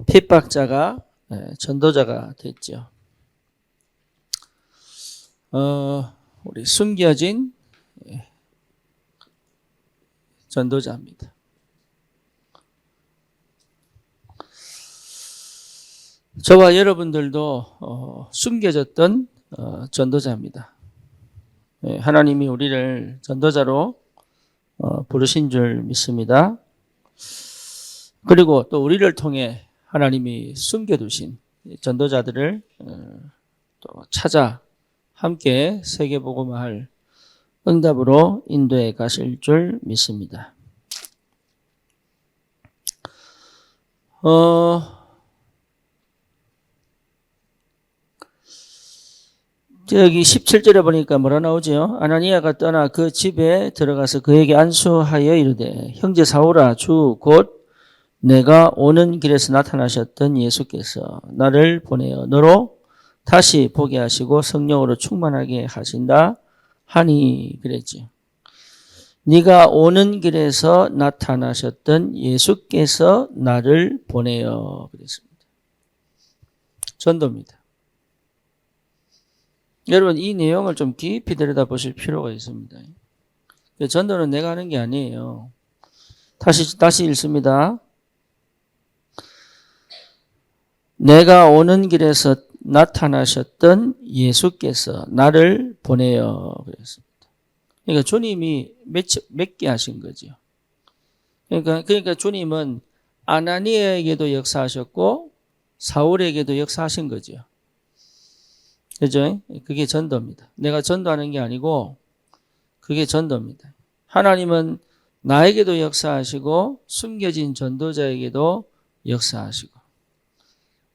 핍박자가 전도자가 됐죠. 우리 숨겨진 전도자입니다. 저와 여러분들도 숨겨졌던 전도자입니다. 하나님이 우리를 전도자로 부르신 줄 믿습니다. 그리고 또 우리를 통해 하나님이 숨겨두신 전도자들을 또 찾아 함께 세계복음화할 응답으로 인도해 가실 줄 믿습니다. 여기 17절에 보니까 뭐라 나오죠? 아나니아가 떠나 그 집에 들어가서 그에게 안수하여 이르되 형제 사울아 주 곧 내가 오는 길에서 나타나셨던 예수께서 나를 보내어 너로 다시 보게 하시고 성령으로 충만하게 하신다 하니 그랬죠. 네가 오는 길에서 나타나셨던 예수께서 나를 보내어 그랬습니다. 전도입니다. 여러분 이 내용을 좀 깊이 들여다보실 필요가 있습니다. 전도는 내가 하는 게 아니에요. 다시 읽습니다. 내가 오는 길에서 나타나셨던 예수께서 나를 보내어 그랬습니다. 그러니까 주님이 맺게 하신 거죠. 그러니까 주님은 아나니아에게도 역사하셨고 사울에게도 역사하신 거죠. 그죠? 그게 전도입니다. 내가 전도하는 게 아니고 그게 전도입니다. 하나님은 나에게도 역사하시고 숨겨진 전도자에게도 역사하시고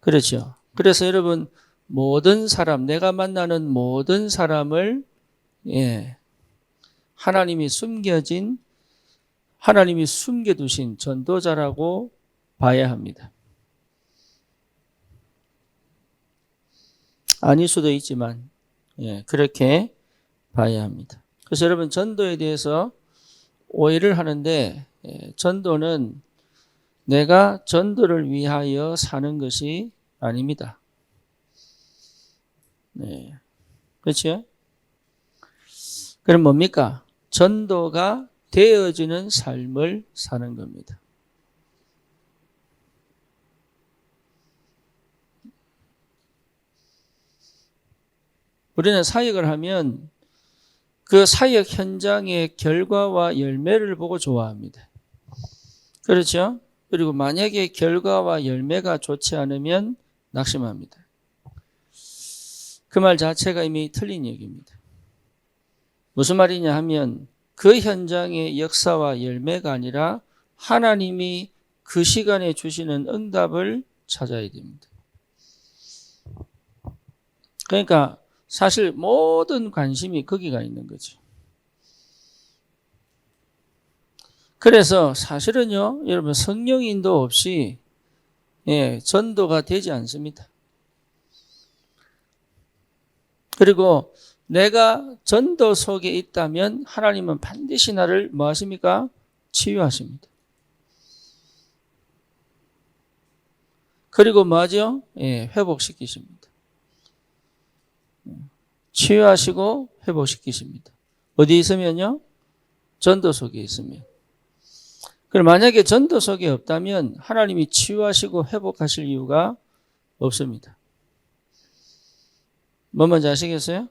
그렇죠. 그래서 여러분 모든 사람 내가 만나는 모든 사람을 하나님이 숨겨두신 전도자라고 봐야 합니다. 아닐 수도 있지만 그렇게 봐야 합니다. 그래서 여러분 전도에 대해서 오해를 하는데 전도는 내가 전도를 위하여 사는 것이 아닙니다. 그렇죠? 그럼 뭡니까? 전도가 되어지는 삶을 사는 겁니다. 우리는 사역을 하면 그 사역 현장의 결과와 열매를 보고 좋아합니다. 그렇죠? 그리고 만약에 결과와 열매가 좋지 않으면 낙심합니다. 그 말 자체가 이미 틀린 얘기입니다. 무슨 말이냐 하면 그 현장의 역사와 열매가 아니라 하나님이 그 시간에 주시는 응답을 찾아야 됩니다. 그러니까 사실 모든 관심이 거기가 있는 거죠. 그래서 사실은요, 여러분 성령 인도 없이 전도가 되지 않습니다. 그리고 내가 전도 속에 있다면 하나님은 반드시 나를 뭐 하십니까? 치유하십니다. 그리고 뭐 하죠? 회복시키십니다. 치유하시고 회복시키십니다. 어디 있으면요? 전도 속에 있으면. 그럼 만약에 전도 속에 없다면 하나님이 치유하시고 회복하실 이유가 없습니다. 뭐 뭔지 아시겠어요?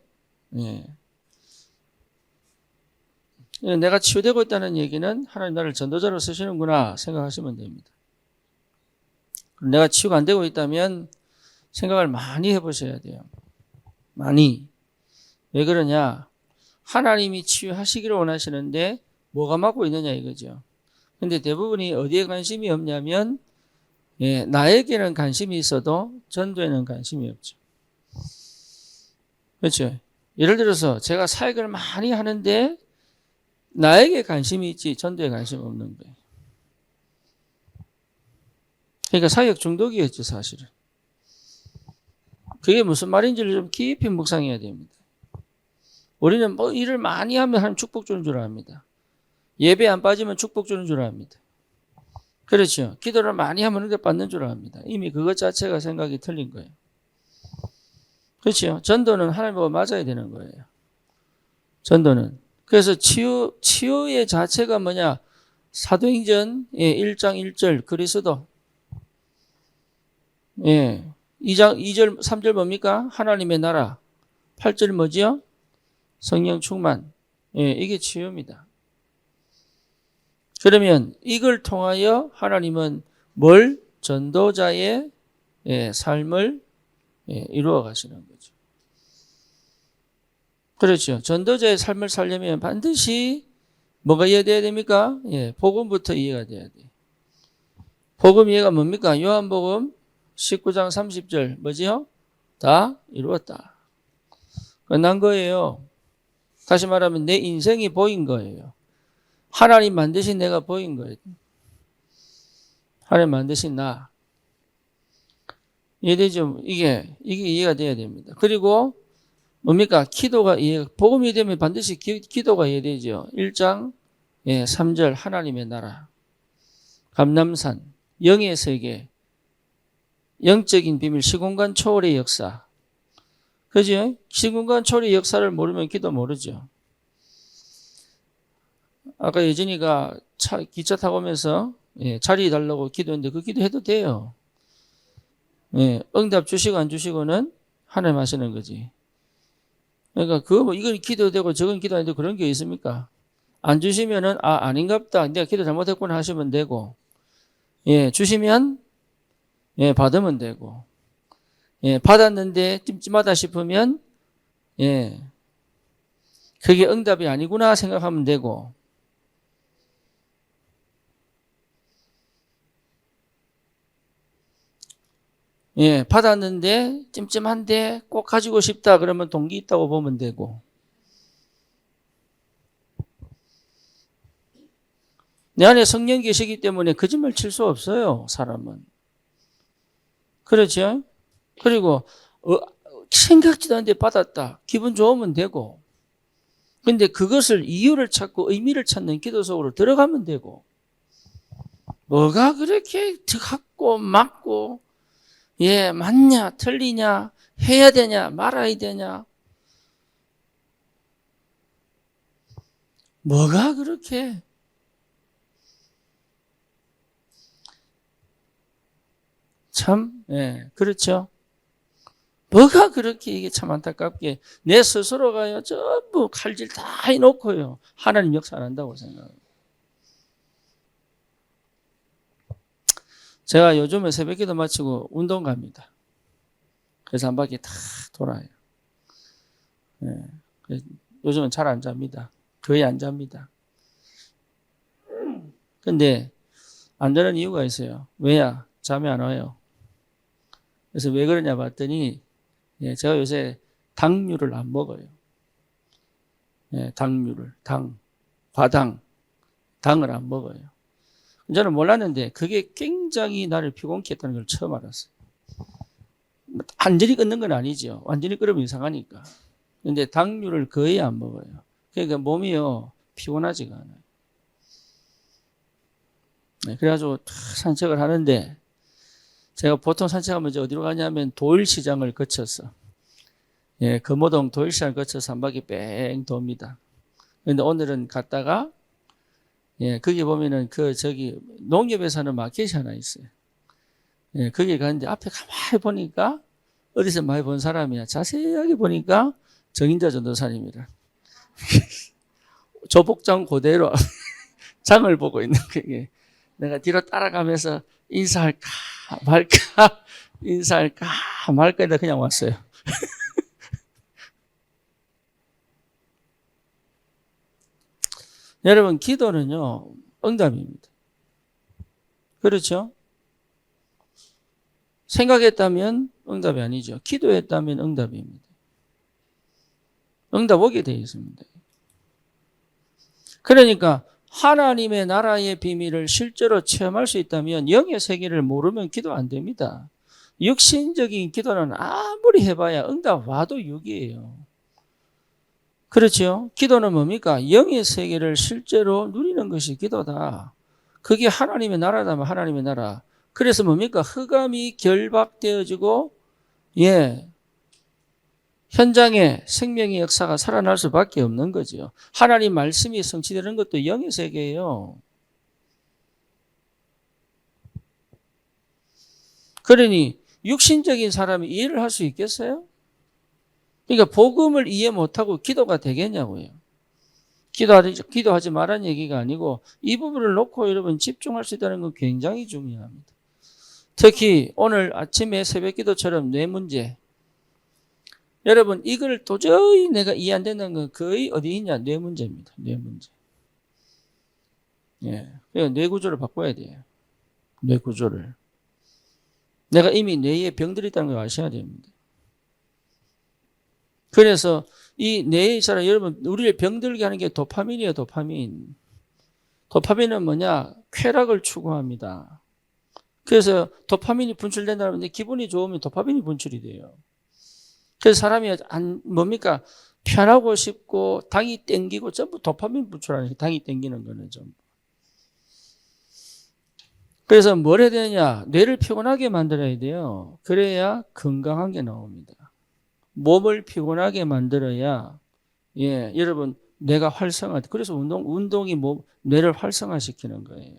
내가 치유되고 있다는 얘기는 하나님 나를 전도자로 쓰시는구나 생각하시면 됩니다. 내가 치유가 안 되고 있다면 생각을 많이 해보셔야 돼요. 많이. 왜 그러냐? 하나님이 치유하시기를 원하시는데 뭐가 막고 있느냐 이거죠. 근데 대부분이 어디에 관심이 없냐면 나에게는 관심이 있어도 전도에는 관심이 없죠. 그렇죠? 예를 들어서 제가 사역을 많이 하는데 나에게 관심이 있지 전도에 관심 없는 거예요. 그러니까 사역 중독이었죠 사실은. 그게 무슨 말인지를 좀 깊이 묵상해야 됩니다. 우리는 뭐 일을 많이 하면 하나님 축복 주는 줄 압니다. 예배 안 빠지면 축복 주는 줄 압니다. 그렇죠. 기도를 많이 하면 응답받는 줄 압니다. 이미 그것 자체가 생각이 틀린 거예요. 그렇죠. 전도는 하나님과 맞아야 되는 거예요. 전도는. 그래서 치유의 자체가 뭐냐? 사도행전 1장 1절 그리스도 2장 2절 3절 뭡니까? 하나님의 나라. 8절 뭐지요? 성령 충만. 이게 치유입니다. 그러면 이걸 통하여 하나님은 뭘? 전도자의 삶을 이루어 가시는 거죠. 그렇죠. 전도자의 삶을 살려면 반드시 뭐가 이해돼야 됩니까? 복음부터 이해가 돼야 돼요. 복음 이해가 뭡니까? 요한복음 19장 30절 뭐지요? 다 이루었다. 끝난 거예요. 다시 말하면 내 인생이 보인 거예요. 하나님 만드신 내가 보인 거예요. 하나님 만드신 나. 이해되죠? 이게 이해가 돼야 됩니다. 그리고 뭡니까? 기도가 복음이 되면 반드시 기도가 이해되죠. 1장 3절 하나님의 나라. 감람산, 영의 세계, 영적인 비밀, 시공간 초월의 역사. 그죠? 시공간 초월의 역사를 모르면 기도 모르죠. 아까 예진이가 기차 타고 오면서 자리 달라고 기도했는데 그 기도해도 돼요. 응답 주시고 안 주시고는 하나님 하시는 거지. 그러니까 이건 기도되고 저건 기도 안 되고 그런 게 있습니까? 안 주시면은 아닌갑다. 내가 기도 잘못했구나 하시면 되고, 주시면 받으면 되고, 받았는데 찜찜하다 싶으면 그게 응답이 아니구나 생각하면 되고. 받았는데 찜찜한데 꼭 가지고 싶다 그러면 동기 있다고 보면 되고. 내 안에 성령 계시기 때문에 거짓말 칠 수 없어요, 사람은. 그렇죠? 그리고 생각지도 않는데 받았다. 기분 좋으면 되고. 근데 그것을 이유를 찾고 의미를 찾는 기도 속으로 들어가면 되고. 뭐가 그렇게 갖고 맞고 맞냐 틀리냐 해야 되냐 말아야 되냐 뭐가 그렇게 참 그렇죠. 뭐가 그렇게 이게 참 안타깝게 내 스스로가요 전부 칼질 다 해놓고요 하나님 역사 안 한다고 생각해요. 제가 요즘에 새벽기도 마치고 운동 갑니다. 그래서 한 바퀴 다 돌아요. 요즘은 잘 안 잡니다. 거의 안 잡니다. 근데 안 자는 이유가 있어요. 왜야? 잠이 안 와요. 그래서 왜 그러냐 봤더니 제가 요새 당류를 안 먹어요. 당류를 과당, 당을 안 먹어요. 저는 몰랐는데 그게 굉장히 나를 피곤케 했다는 걸 처음 알았어요. 완전히 끊는 건 아니죠. 완전히 끊으면 이상하니까. 근데 당류를 거의 안 먹어요. 그러니까 몸이요 피곤하지가 않아요. 그래가지고 산책을 하는데 제가 보통 산책하면 이제 어디로 가냐면 도일시장을 거쳐서 금호동 도일시장을 거쳐서 한 바퀴 뺑 돕니다. 그런데 오늘은 갔다가 거기 보면은 저기 농협에 사는 마켓이 하나 있어요. 거기 갔는데 앞에 가만히 보니까 어디서 많이 본 사람이야. 자세하게 보니까 정인자 전도사님이라. 조복장 그대로 장을 보고 있는 거예요. 내가 뒤로 따라가면서 인사할까 말까 인사할까 말까 해서 그냥 왔어요. 여러분 기도는요 응답입니다. 그렇죠? 생각했다면 응답이 아니죠. 기도했다면 응답입니다. 응답 오게 되어 있습니다. 그러니까 하나님의 나라의 비밀을 실제로 체험할 수 있다면 영의 세계를 모르면 기도 안 됩니다. 육신적인 기도는 아무리 해봐야 응답 와도 육이에요. 그렇죠? 기도는 뭡니까? 영의 세계를 실제로 누리는 것이 기도다. 그게 하나님의 나라다면 하나님의 나라. 그래서 뭡니까? 흑암이 결박되어지고 예, 현장에 생명의 역사가 살아날 수밖에 없는 거죠. 하나님 말씀이 성취되는 것도 영의 세계예요. 그러니 육신적인 사람이 이해를 할 수 있겠어요? 그러니까 복음을 이해 못하고 기도가 되겠냐고요. 기도하지 말라는 얘기가 아니고 이 부분을 놓고 여러분 집중할 수 있다는 건 굉장히 중요합니다. 특히 오늘 아침에 새벽 기도처럼 뇌 문제. 여러분 이걸 도저히 내가 이해 안 되는 건 거의 어디 있냐? 뇌 문제입니다. 뇌 문제. 예, 그러니까 뇌 구조를 바꿔야 돼요. 뇌 구조를. 내가 이미 뇌에 병들이 있다는 걸 아셔야 됩니다. 그래서 이 뇌에 있어라 여러분 우리를 병들게 하는 게 도파민이에요. 도파민. 도파민은 뭐냐? 쾌락을 추구합니다. 그래서 도파민이 분출된다는 데 기분이 좋으면 도파민이 분출이 돼요. 그래서 사람이 뭡니까? 편하고 싶고 당이 땡기고 전부 도파민 분출하는 당이 땡기는 거는 전부. 그래서 뭘 해야 되느냐? 뇌를 피곤하게 만들어야 돼요. 그래야 건강한 게 나옵니다. 몸을 피곤하게 만들어야 예, 여러분 뇌가 활성화. 그래서 운동이 뇌를 활성화시키는 거예요.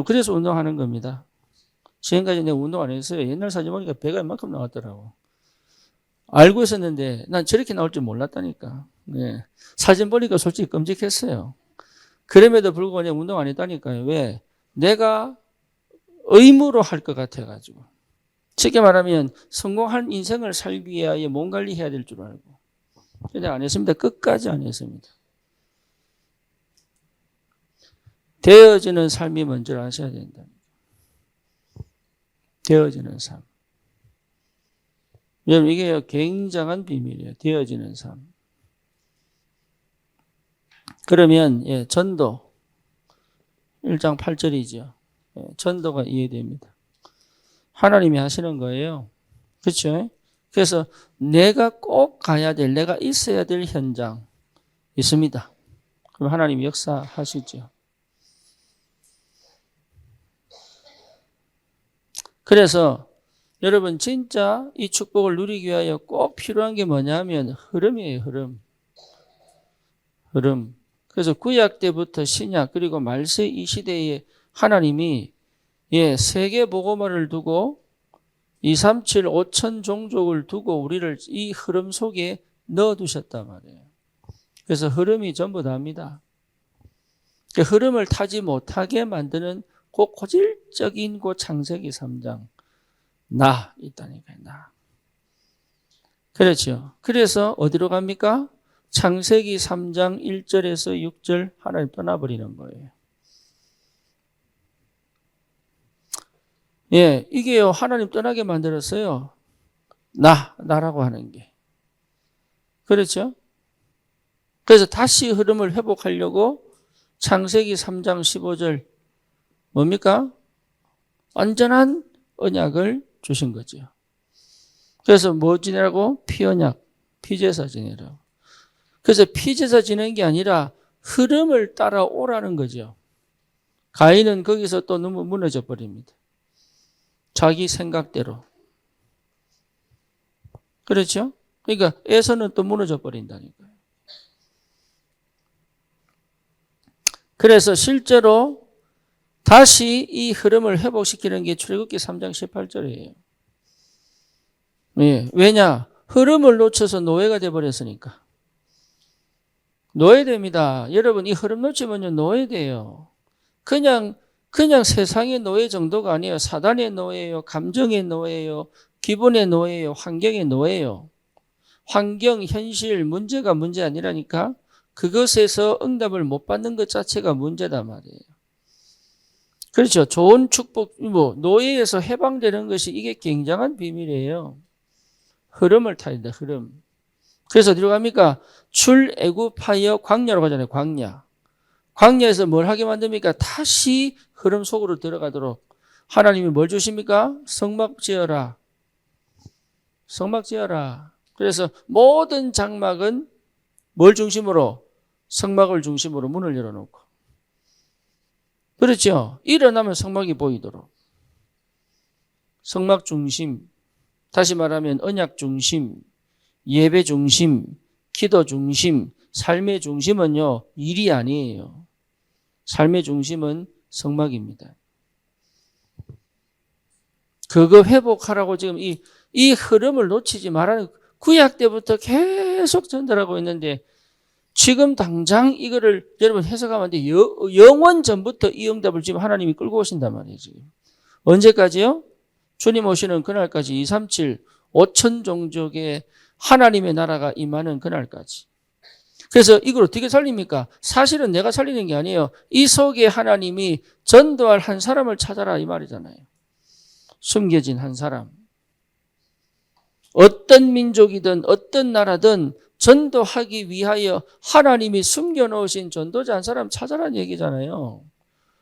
그래서 운동하는 겁니다. 지금까지 내가 운동 안 했어요. 옛날 사진 보니까 배가 이만큼 나왔더라고. 알고 있었는데 난 저렇게 나올 줄 몰랐다니까. 네. 사진 보니까 솔직히 끔찍했어요. 그럼에도 불구하고 내가 운동 안 했다니까요. 왜? 내가 의무로 할 것 같아가지고. 쉽게 말하면 성공한 인생을 살기 위하여 몸 관리해야 될 줄 알고. 근데 안 했습니다. 끝까지 안 했습니다. 되어지는 삶이 먼저 아셔야 된다. 되어지는 삶. 여러분 이게 굉장한 비밀이에요. 되어지는 삶. 그러면 예, 전도 1장 8절이죠. 예, 전도가 이해됩니다. 하나님이 하시는 거예요. 그렇죠? 그래서 내가 꼭 가야 될, 내가 있어야 될 현장 있습니다. 그럼 하나님이 역사하시죠. 그래서 여러분 진짜 이 축복을 누리기 위하여 꼭 필요한 게 뭐냐면 흐름이에요. 흐름. 그래서 구약 때부터 신약 그리고 말세 이 시대에 하나님이 예, 세계 복음화를 두고 237, 5천 종족을 두고 우리를 이 흐름 속에 넣어두셨단 말이에요. 그래서 흐름이 전부 다입니다. 그 흐름을 타지 못하게 만드는 그 고질적인 그 창세기 3장. 나 있다니까요. 나. 그렇죠. 그래서 어디로 갑니까? 창세기 3장 1절에서 6절 하나님 떠나버리는 거예요. 예, 이게요, 하나님 떠나게 만들었어요. 나라고 하는 게. 그렇죠? 그래서 다시 흐름을 회복하려고 창세기 3장 15절, 뭡니까? 완전한 언약을 주신 거죠. 그래서 뭐 지내라고? 피언약, 피제사 지내라고. 그래서 피제사 지내는 게 아니라 흐름을 따라오라는 거죠. 가인은 거기서 또 너무 무너져 버립니다. 자기 생각대로. 그렇죠? 그러니까 에서는 또 무너져 버린다니까요. 그래서 실제로 다시 이 흐름을 회복시키는 게 출애굽기 3장 18절이에요. 예, 왜냐? 흐름을 놓쳐서 노예가 돼버렸으니까. 노예됩니다. 여러분 이 흐름 놓치면요 노예돼요. 그냥 세상의 노예 정도가 아니에요. 사단의 노예예요. 감정의 노예예요. 기분의 노예예요. 환경의 노예예요. 환경, 현실, 문제가 문제 아니라니까 그것에서 응답을 못 받는 것 자체가 문제단 말이에요. 그렇죠. 좋은 축복, 노예에서 해방되는 것이 이게 굉장한 비밀이에요. 흐름을 타야 된다, 흐름. 그래서 어디로 갑니까? 출애굽하여 광야로 가잖아요, 광야. 광야에서 뭘 하게 만듭니까? 다시 흐름 속으로 들어가도록 하나님이 뭘 주십니까? 성막 지어라. 성막 지어라. 그래서 모든 장막은 뭘 중심으로? 성막을 중심으로 문을 열어놓고. 그렇죠? 일어나면 성막이 보이도록. 성막 중심, 다시 말하면 언약 중심, 예배 중심, 기도 중심, 삶의 중심은요, 일이 아니에요. 삶의 중심은 성막입니다. 그거 회복하라고 지금 이 흐름을 놓치지 말라는, 구약 때부터 계속 전달하고 있는데 지금 당장 이거를 여러분 해석하면 안 돼. 영원 전부터 이 응답을 지금 하나님이 끌고 오신단 말이에요. 지금. 언제까지요? 주님 오시는 그날까지 237 5천 종족의 하나님의 나라가 임하는 그날까지. 그래서 이걸 어떻게 살립니까? 사실은 내가 살리는 게 아니에요. 이 속에 하나님이 전도할 한 사람을 찾아라 이 말이잖아요. 숨겨진 한 사람. 어떤 민족이든 어떤 나라든 전도하기 위하여 하나님이 숨겨놓으신 전도자 한 사람 찾아라는 얘기잖아요.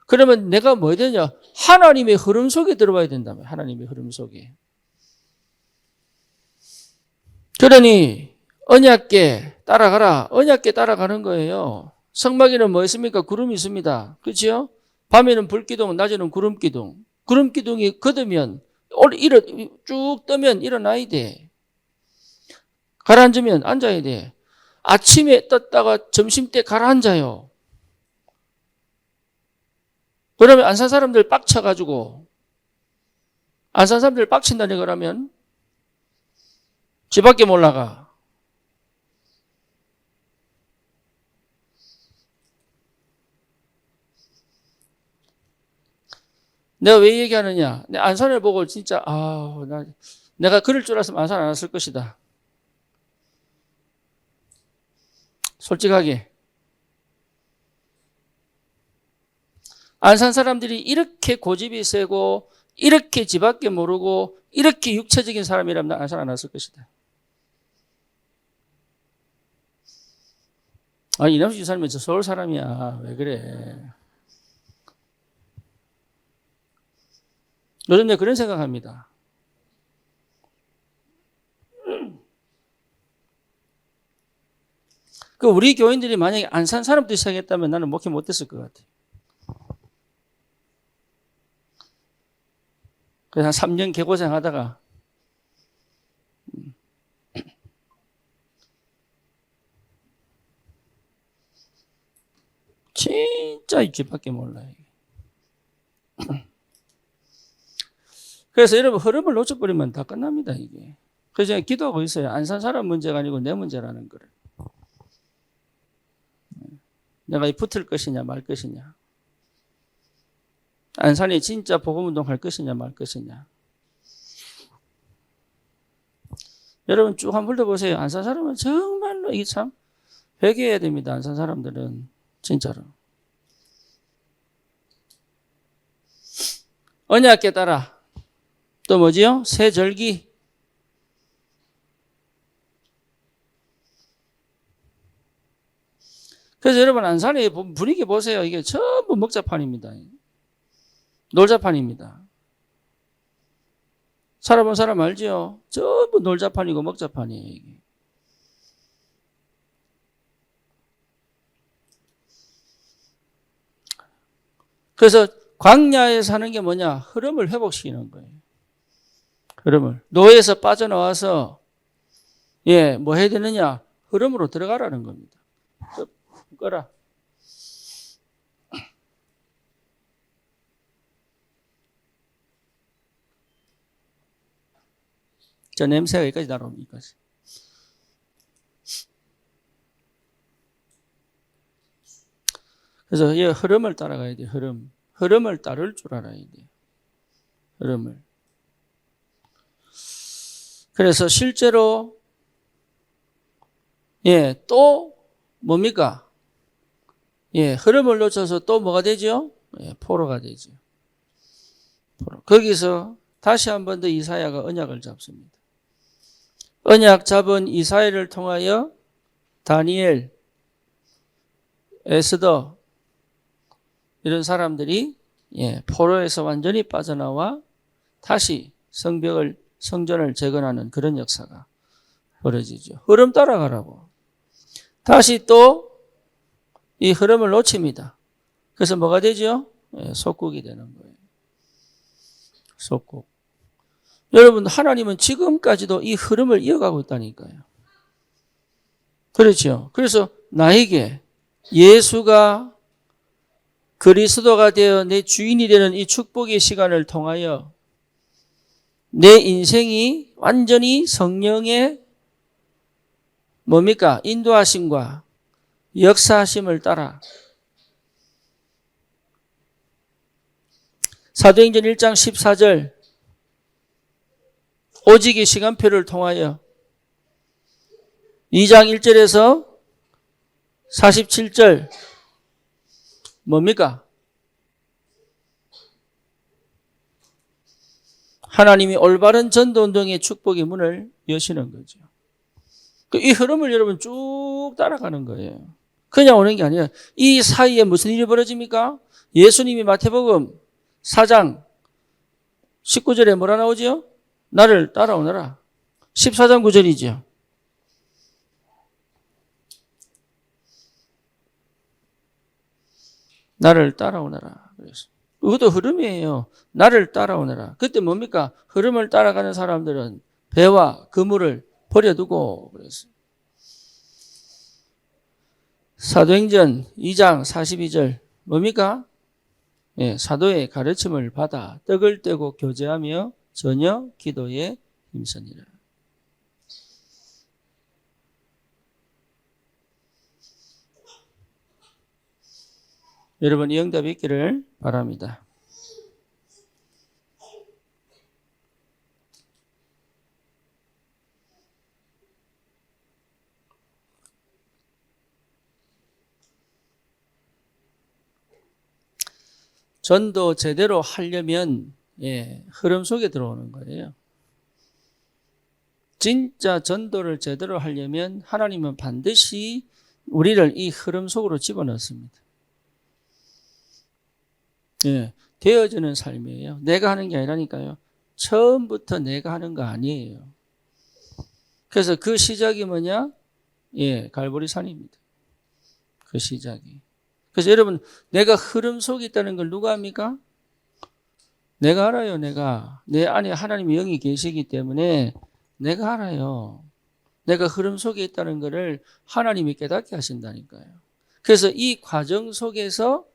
그러면 내가 뭐 해야 되냐? 하나님의 흐름 속에 들어와야 된다며. 하나님의 흐름 속에. 그러니 언약궤 따라가라. 언약궤 따라가는 거예요. 성막에는 뭐 있습니까? 구름이 있습니다. 그렇죠? 밤에는 불기둥, 낮에는 구름기둥. 구름기둥이 거두면 쭉 뜨면 일어나야 돼. 가라앉으면 앉아야 돼. 아침에 떴다가 점심때 가라앉아요. 그러면 안 산 사람들 빡쳐가지고, 안 산 사람들 빡친다니 그러면 집 밖에 못 나가. 내가 왜 얘기하느냐? 내 안산을 보고 진짜 내가 그럴 줄 알았으면 안산 안 왔을 것이다. 솔직하게. 안산 사람들이 이렇게 고집이 세고 이렇게 집 밖에 모르고 이렇게 육체적인 사람이라면 난 안산 안 왔을 것이다. 이남수 지사님은 저 서울 사람이야. 왜 그래? 요즘 내가 그런 생각합니다. 우리 교인들이 만약에 안산 사람들이 시작했다면 나는 목회 못했을 것 같아. 그래서 한 3년 개고생 하다가 진짜 이 집밖에 몰라요. 그래서 여러분 흐름을 놓쳐버리면 다 끝납니다. 이게. 그래서 제가 기도하고 있어요. 안산 사람 문제가 아니고 내 문제라는 거를. 내가 붙을 것이냐 말 것이냐. 안산이 진짜 복음운동 할 것이냐 말 것이냐. 여러분 쭉 한번 훑어보세요. 안산 사람은 정말로 이게 참 회개해야 됩니다. 안산 사람들은 진짜로. 언약궤 따라. 또 뭐지요? 새 절기. 그래서 여러분 안산의 분위기 보세요. 이게 전부 먹자판입니다. 놀자판입니다. 살아본 사람 알지요? 전부 놀자판이고 먹자판이에요. 이게. 그래서 광야에 사는 게 뭐냐? 흐름을 회복시키는 거예요. 흐름을. 노예에서 빠져나와서 뭐 해야 되느냐? 흐름으로 들어가라는 겁니다. 꺼라. 저 냄새가 여기까지 날아옵니까? 그래서 이 흐름을 따라가야 돼요. 흐름을 따를 줄 알아야 돼요. 흐름을. 그래서 실제로 또 뭡니까? 흐름을 놓쳐서 또 뭐가 되죠? 포로가 되죠. 포로. 거기서 다시 한 번 더 이사야가 언약을 잡습니다. 언약 잡은 이사야를 통하여 다니엘, 에스더 이런 사람들이 포로에서 완전히 빠져나와 다시 성전을 재건하는 그런 역사가 벌어지죠. 흐름 따라가라고. 다시 또 이 흐름을 놓칩니다. 그래서 뭐가 되죠? 속국이 되는 거예요. 속국. 여러분, 하나님은 지금까지도 이 흐름을 이어가고 있다니까요. 그렇죠. 그래서 나에게 예수가 그리스도가 되어 내 주인이 되는 이 축복의 시간을 통하여 내 인생이 완전히 성령의 뭡니까? 인도하심과 역사하심을 따라 사도행전 1장 14절 오직의 시간표를 통하여 2장 1절에서 47절 뭡니까? 하나님이 올바른 전도운동의 축복의 문을 여시는 거죠. 이 흐름을 여러분 쭉 따라가는 거예요. 그냥 오는 게 아니라 이 사이에 무슨 일이 벌어집니까? 예수님이 마태복음 4장 19절에 뭐라 나오죠? 나를 따라오너라. 14장 9절이죠. 나를 따라오너라. 그래서 그것도 흐름이에요. 나를 따라오너라. 그때 뭡니까? 흐름을 따라가는 사람들은 배와 그물을 버려두고 그랬어요. 사도행전 2장 42절 뭡니까? 사도의 가르침을 받아 떡을 떼고 교제하며 전혀 기도에 힘쓰니라. 여러분 이 응답이 있기를 바랍니다. 전도 제대로 하려면 흐름 속에 들어오는 거예요. 진짜 전도를 제대로 하려면 하나님은 반드시 우리를 이 흐름 속으로 집어넣습니다. 되어지는 삶이에요. 내가 하는 게 아니라니까요. 처음부터 내가 하는 거 아니에요. 그래서 그 시작이 뭐냐? 갈보리산입니다. 그 시작이. 그래서 여러분, 내가 흐름 속에 있다는 걸 누가 합니까? 내가 알아요, 내가. 내 안에 하나님의 영이 계시기 때문에 내가 알아요. 내가 흐름 속에 있다는 것을 하나님이 깨닫게 하신다니까요. 그래서 이 과정 속에서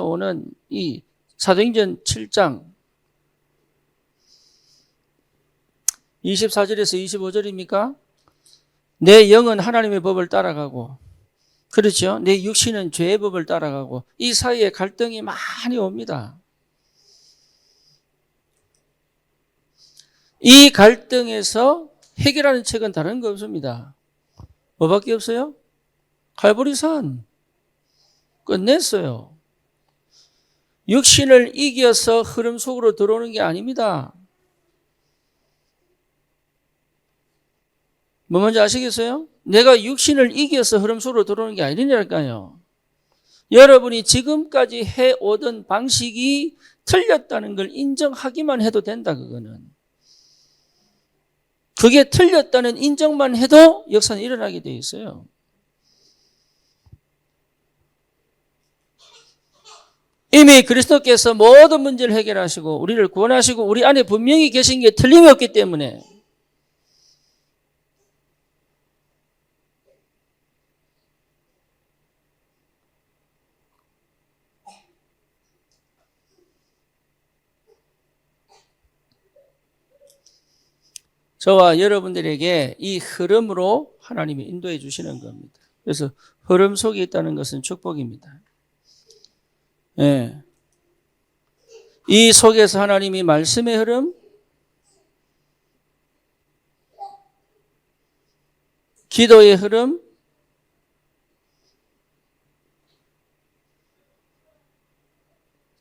오는 이 사도행전 7장 24절에서 25절입니까? 내 영은 하나님의 법을 따라가고, 그렇죠? 내 육신은 죄의 법을 따라가고, 이 사이에 갈등이 많이 옵니다. 이 갈등에서 해결하는 책은 다른 거 없습니다. 뭐밖에 없어요? 갈보리산. 끝냈어요. 육신을 이겨서 흐름 속으로 들어오는 게 아닙니다. 뭐 뭔지 아시겠어요? 내가 육신을 이겨서 흐름 속으로 들어오는 게 아니라니까요. 여러분이 지금까지 해오던 방식이 틀렸다는 걸 인정하기만 해도 된다, 그거는. 그게 틀렸다는 인정만 해도 역사는 일어나게 돼 있어요. 이미 그리스도께서 모든 문제를 해결하시고 우리를 구원하시고 우리 안에 분명히 계신 게 틀림이 없기 때문에 저와 여러분들에게 이 흐름으로 하나님이 인도해 주시는 겁니다. 그래서 흐름 속에 있다는 것은 축복입니다. 이 속에서 하나님이 말씀의 흐름, 기도의 흐름,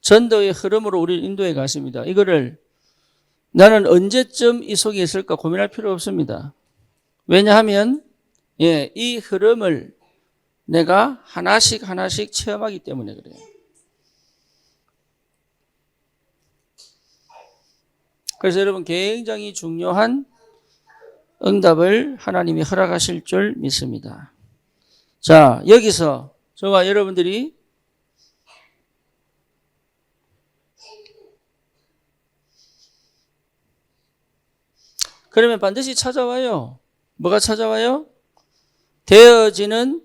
전도의 흐름으로 우리를 인도해 가십니다. 이거를 나는 언제쯤 이 속에 있을까 고민할 필요 없습니다. 왜냐하면 이 흐름을 내가 하나씩 체험하기 때문에 그래요. 그래서 여러분 굉장히 중요한 응답을 하나님이 허락하실 줄 믿습니다. 자, 여기서 저와 여러분들이 그러면 반드시 찾아와요. 뭐가 찾아와요? 되어지는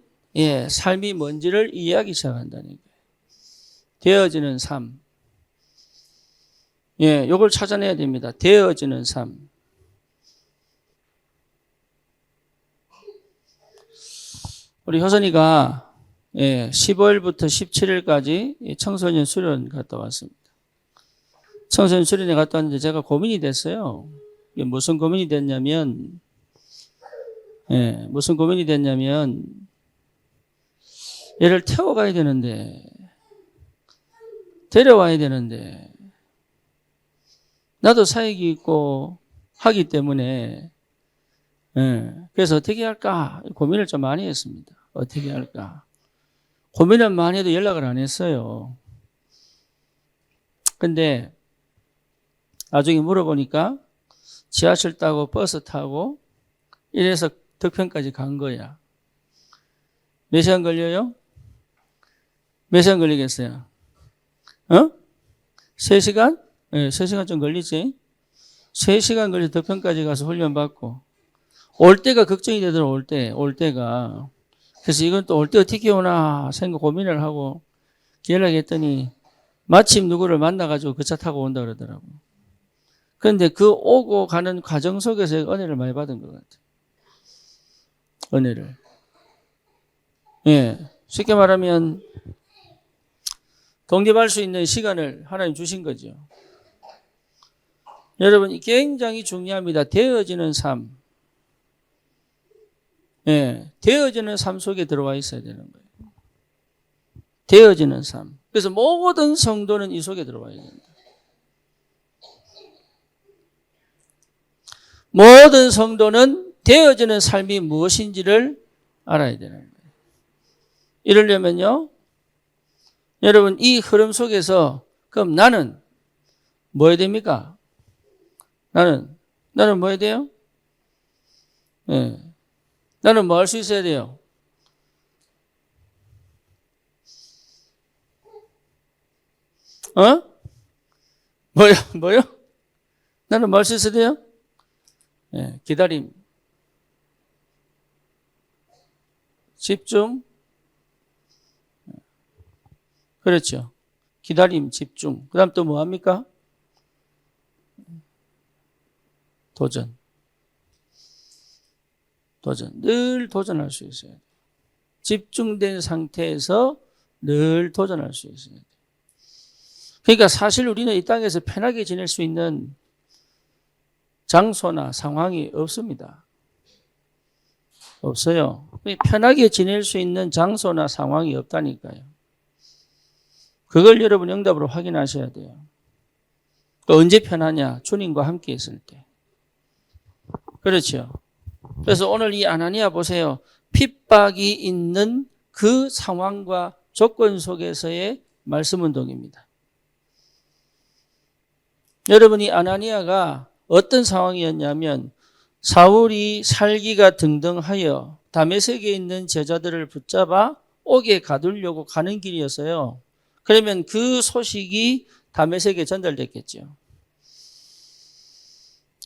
삶이 뭔지를 이해하기 시작한다는 거예요. 되어지는 삶. 요걸 찾아내야 됩니다. 되어지는 삶. 우리 효선이가 15일부터 17일까지 청소년 수련 갔다 왔습니다. 청소년 수련회 갔다 왔는데 제가 고민이 됐어요. 무슨 고민이 됐냐면, 얘를 태워가야 되는데, 데려와야 되는데, 나도 사역이 있고 하기 때문에, 그래서 어떻게 할까 고민을 좀 많이 했습니다. 어떻게 할까. 고민을 많이 해도 연락을 안 했어요. 근데 나중에 물어보니까 지하철 타고 버스 타고 이래서 덕평까지 간 거야. 몇 시간 걸려요? 몇 시간 걸리겠어요? 3시간? 3시간 좀 걸리지? 3시간 걸려 덕평까지 가서 훈련 받고 올 때가 걱정이 되더라고. 올 때가. 그래서 이건 또 올 때 어떻게 오나 생각 고민을 하고 연락했더니 마침 누구를 만나가지고 그 차 타고 온다 그러더라고. 그런데 그 오고 가는 과정 속에서 은혜를 많이 받은 것 같아요. 은혜를. 쉽게 말하면 독립할 수 있는 시간을 하나님 주신 거죠. 여러분, 굉장히 중요합니다. 되어지는 삶. 되어지는 삶 속에 들어와 있어야 되는 거예요. 되어지는 삶. 그래서 모든 성도는 이 속에 들어와야 된다. 모든 성도는 되어지는 삶이 무엇인지를 알아야 되는 거예요. 이러려면요, 여러분, 이 흐름 속에서, 그럼 나는 뭐 해야 됩니까? 나는 뭐 해야 돼요? 나는 뭐 할 수 있어야 돼요? 뭐요? 나는 뭐 할 수 있어야 돼요? 기다림. 집중. 그렇죠. 기다림, 집중. 그 다음 또 뭐 합니까? 도전. 늘 도전할 수 있어야 돼요. 집중된 상태에서 늘 도전할 수 있어야 돼요. 그러니까 사실 우리는 이 땅에서 편하게 지낼 수 있는 장소나 상황이 없습니다. 없어요. 편하게 지낼 수 있는 장소나 상황이 없다니까요. 그걸 여러분 응답으로 확인하셔야 돼요. 언제 편하냐? 주님과 함께 있을 때. 그렇죠. 그래서 오늘 이 아나니아 보세요. 핍박이 있는 그 상황과 조건 속에서의 말씀 운동입니다. 여러분이 아나니아가 어떤 상황이었냐면 사울이 살기가 등등하여 다메섹에 있는 제자들을 붙잡아 옥에 가두려고 가는 길이었어요. 그러면 그 소식이 다메섹에 전달됐겠죠.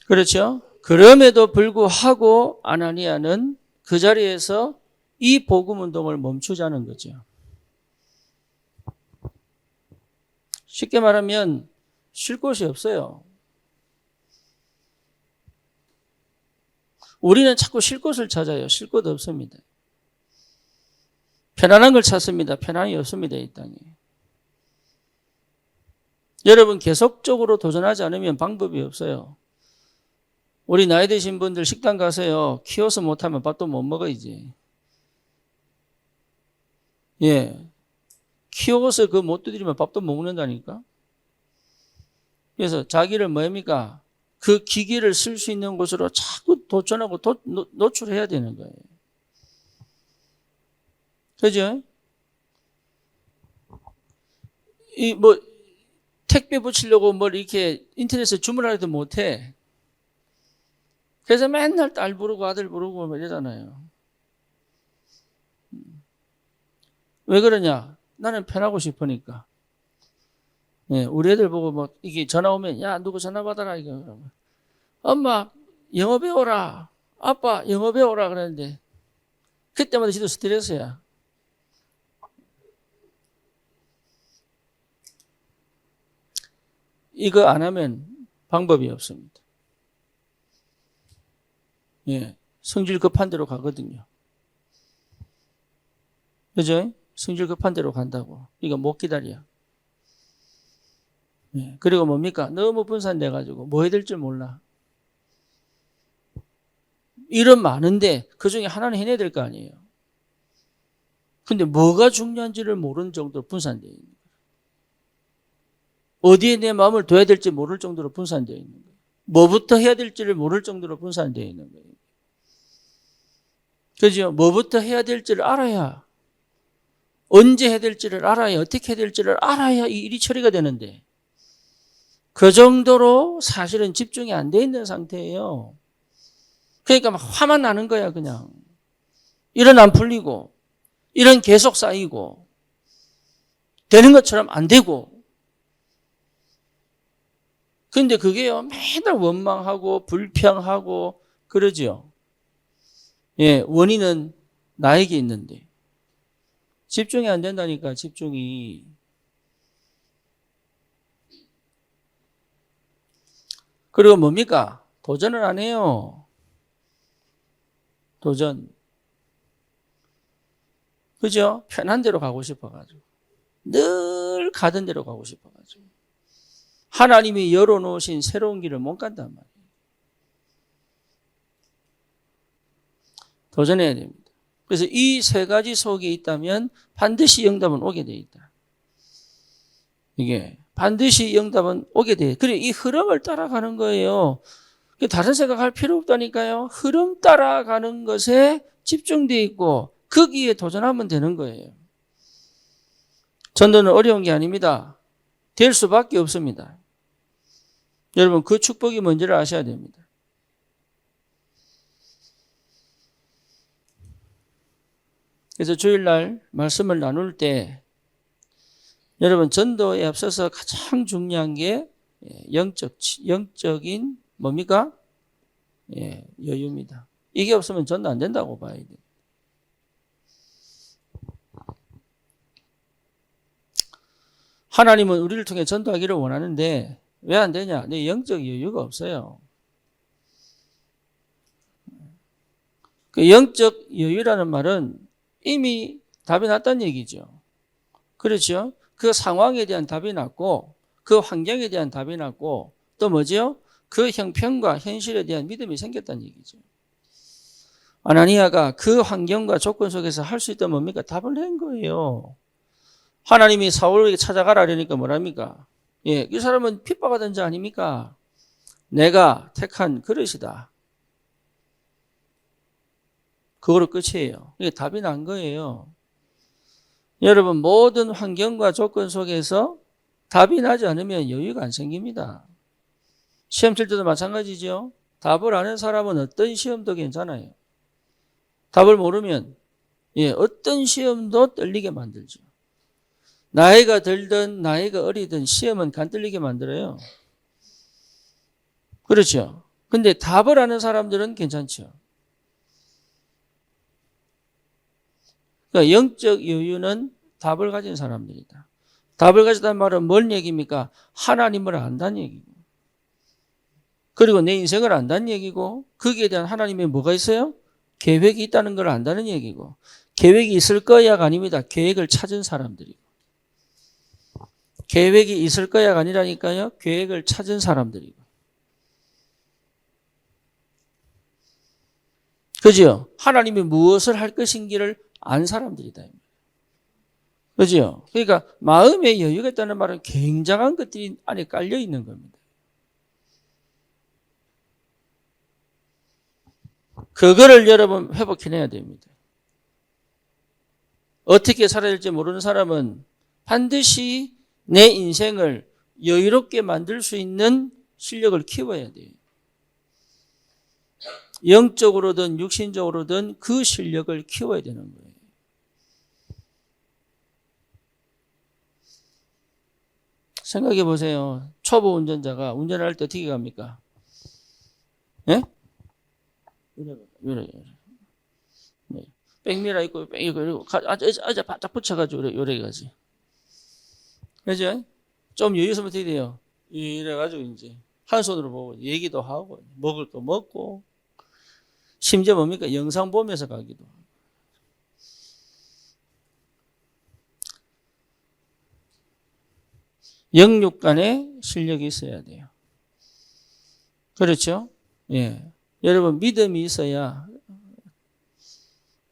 그렇죠? 그럼에도 불구하고 아나니아는 그 자리에서 이 복음 운동을 멈추자는 거죠. 쉽게 말하면 쉴 곳이 없어요. 우리는 자꾸 쉴 곳을 찾아요. 쉴 곳 없습니다. 편안한 걸 찾습니다. 편안이 없습니다. 이 땅에. 여러분 계속적으로 도전하지 않으면 방법이 없어요. 우리 나이 드신 분들 식당 가세요. 키워서 못하면 밥도 못 먹어야지. 키워서 그 못 두드리면 밥도 못 먹는다니까. 그래서 자기를 뭐합니까? 그 기기를 쓸 수 있는 곳으로 자꾸 도전하고 노출해야 되는 거예요. 그죠? 택배 붙이려고 이렇게 인터넷에 주문하려도 못해. 그래서 맨날 딸 부르고 아들 부르고 이러잖아요. 왜 그러냐? 나는 편하고 싶으니까. 우리 애들 보고 이게 전화 오면, 야, 누구 전화 받아라, 이거. 엄마, 영어 배워라. 아빠 영어 배워라 그러는데 그때마다 지도 스트레스야. 이거 안 하면 방법이 없습니다. 예, 성질 급한 대로 가거든요. 그죠? 성질 급한 대로 간다고. 이거 못 기다려. 예, 그리고 뭡니까? 너무 분산돼가지고 뭐 해야 될 줄 몰라. 일은 많은데 그 중에 하나는 해내야 될 거 아니에요. 근데 뭐가 중요한지를 모르는 정도로 분산되어 있는 거예요. 어디에 내 마음을 둬야 될지 모를 정도로 분산되어 있는 거예요. 뭐부터 해야 될지를 모를 정도로 분산되어 있는 거예요. 그죠? 뭐부터 해야 될지를 알아야, 언제 해야 될지를 알아야, 어떻게 해야 될지를 알아야 이 일이 처리가 되는데 그 정도로 사실은 집중이 안 돼 있는 상태예요. 그러니까 막 화만 나는 거야 그냥. 일은 안 풀리고 일은 계속 쌓이고 되는 것처럼 안 되고. 근데 그게요 맨날 원망하고 불평하고 그러죠. 예, 원인은 나에게 있는데 집중이 안 된다니까. 집중이. 그리고 뭡니까? 도전을 안 해요. 도전. 그죠? 편한 대로 가고 싶어가지고. 늘 가던 대로 가고 싶어가지고. 하나님이 열어놓으신 새로운 길을 못 간단 말이에요. 도전해야 됩니다. 그래서 이 세 가지 속에 있다면 반드시 응답은 오게 돼 있다. 이게 반드시 응답은 오게 돼. 그래 이 흐름을 따라가는 거예요. 다른 생각할 필요 없다니까요. 흐름 따라가는 것에 집중돼 있고 거기에 도전하면 되는 거예요. 전도는 어려운 게 아닙니다. 될 수밖에 없습니다. 여러분 그 축복이 뭔지를 아셔야 됩니다. 그래서 주일날 말씀을 나눌 때 여러분 전도에 앞서서 가장 중요한 게 영적인 뭡니까? 예, 여유입니다. 이게 없으면 전도 안 된다고 봐야 돼요. 하나님은 우리를 통해 전도하기를 원하는데 왜 안 되냐? 내 영적 여유가 없어요. 그 영적 여유라는 말은 이미 답이 났다는 얘기죠. 그렇죠? 그 상황에 대한 답이 났고 그 환경에 대한 답이 났고 또 뭐죠? 그 형편과 현실에 대한 믿음이 생겼다는 얘기죠. 아나니아가 그 환경과 조건 속에서 할 수 있다면 뭡니까? 답을 낸 거예요. 하나님이 사울에게 찾아가라 그러니까 뭐랍니까? 예, 이 사람은 핍박하던 자 아닙니까? 내가 택한 그릇이다. 그거로 끝이에요. 이게 답이 난 거예요. 여러분 모든 환경과 조건 속에서 답이 나지 않으면 여유가 안 생깁니다. 시험 칠 때도 마찬가지죠. 답을 아는 사람은 어떤 시험도 괜찮아요. 답을 모르면 어떤 시험도 떨리게 만들죠. 나이가 들든 나이가 어리든 시험은 간떨리게 만들어요. 그렇죠. 근데 답을 아는 사람들은 괜찮죠. 그러니까 영적 여유는 답을 가진 사람들이다. 답을 가졌다는 말은 뭔 얘기입니까? 하나님을 안다는 얘기고 그리고 내 인생을 안다는 얘기고 거기에 대한 하나님의 뭐가 있어요? 계획이 있다는 걸 안다는 얘기고 계획이 있을 거야가 아닙니다. 계획을 찾은 사람들이고 계획이 있을 거야가 아니라니까요. 계획을 찾은 사람들이고 그죠? 하나님이 무엇을 할 것인지를 안 사람들이다. 그죠? 그러니까 마음의 여유가 있다는 말은 굉장한 것들이 안에 깔려 있는 겁니다. 그거를 여러분 회복해내야 됩니다. 어떻게 살아야 될지 모르는 사람은 반드시 내 인생을 여유롭게 만들 수 있는 실력을 키워야 돼요. 영적으로든 육신적으로든 그 실력을 키워야 되는 거예요. 생각해 보세요. 초보 운전자가 운전할 때 어떻게 갑니까? 예? 요래. 네. 백미라 있고, 그리고 아자 바짝 붙여가지고, 요래 가지. 그죠? 좀 여유 있으면 어떻게 돼요? 이래가지고, 이제, 한 손으로 보고, 얘기도 하고, 먹을 거 먹고, 심지어 뭡니까? 영상 보면서 가기도 하고. 영육 간에 실력이 있어야 돼요. 그렇죠? 예. 여러분, 믿음이 있어야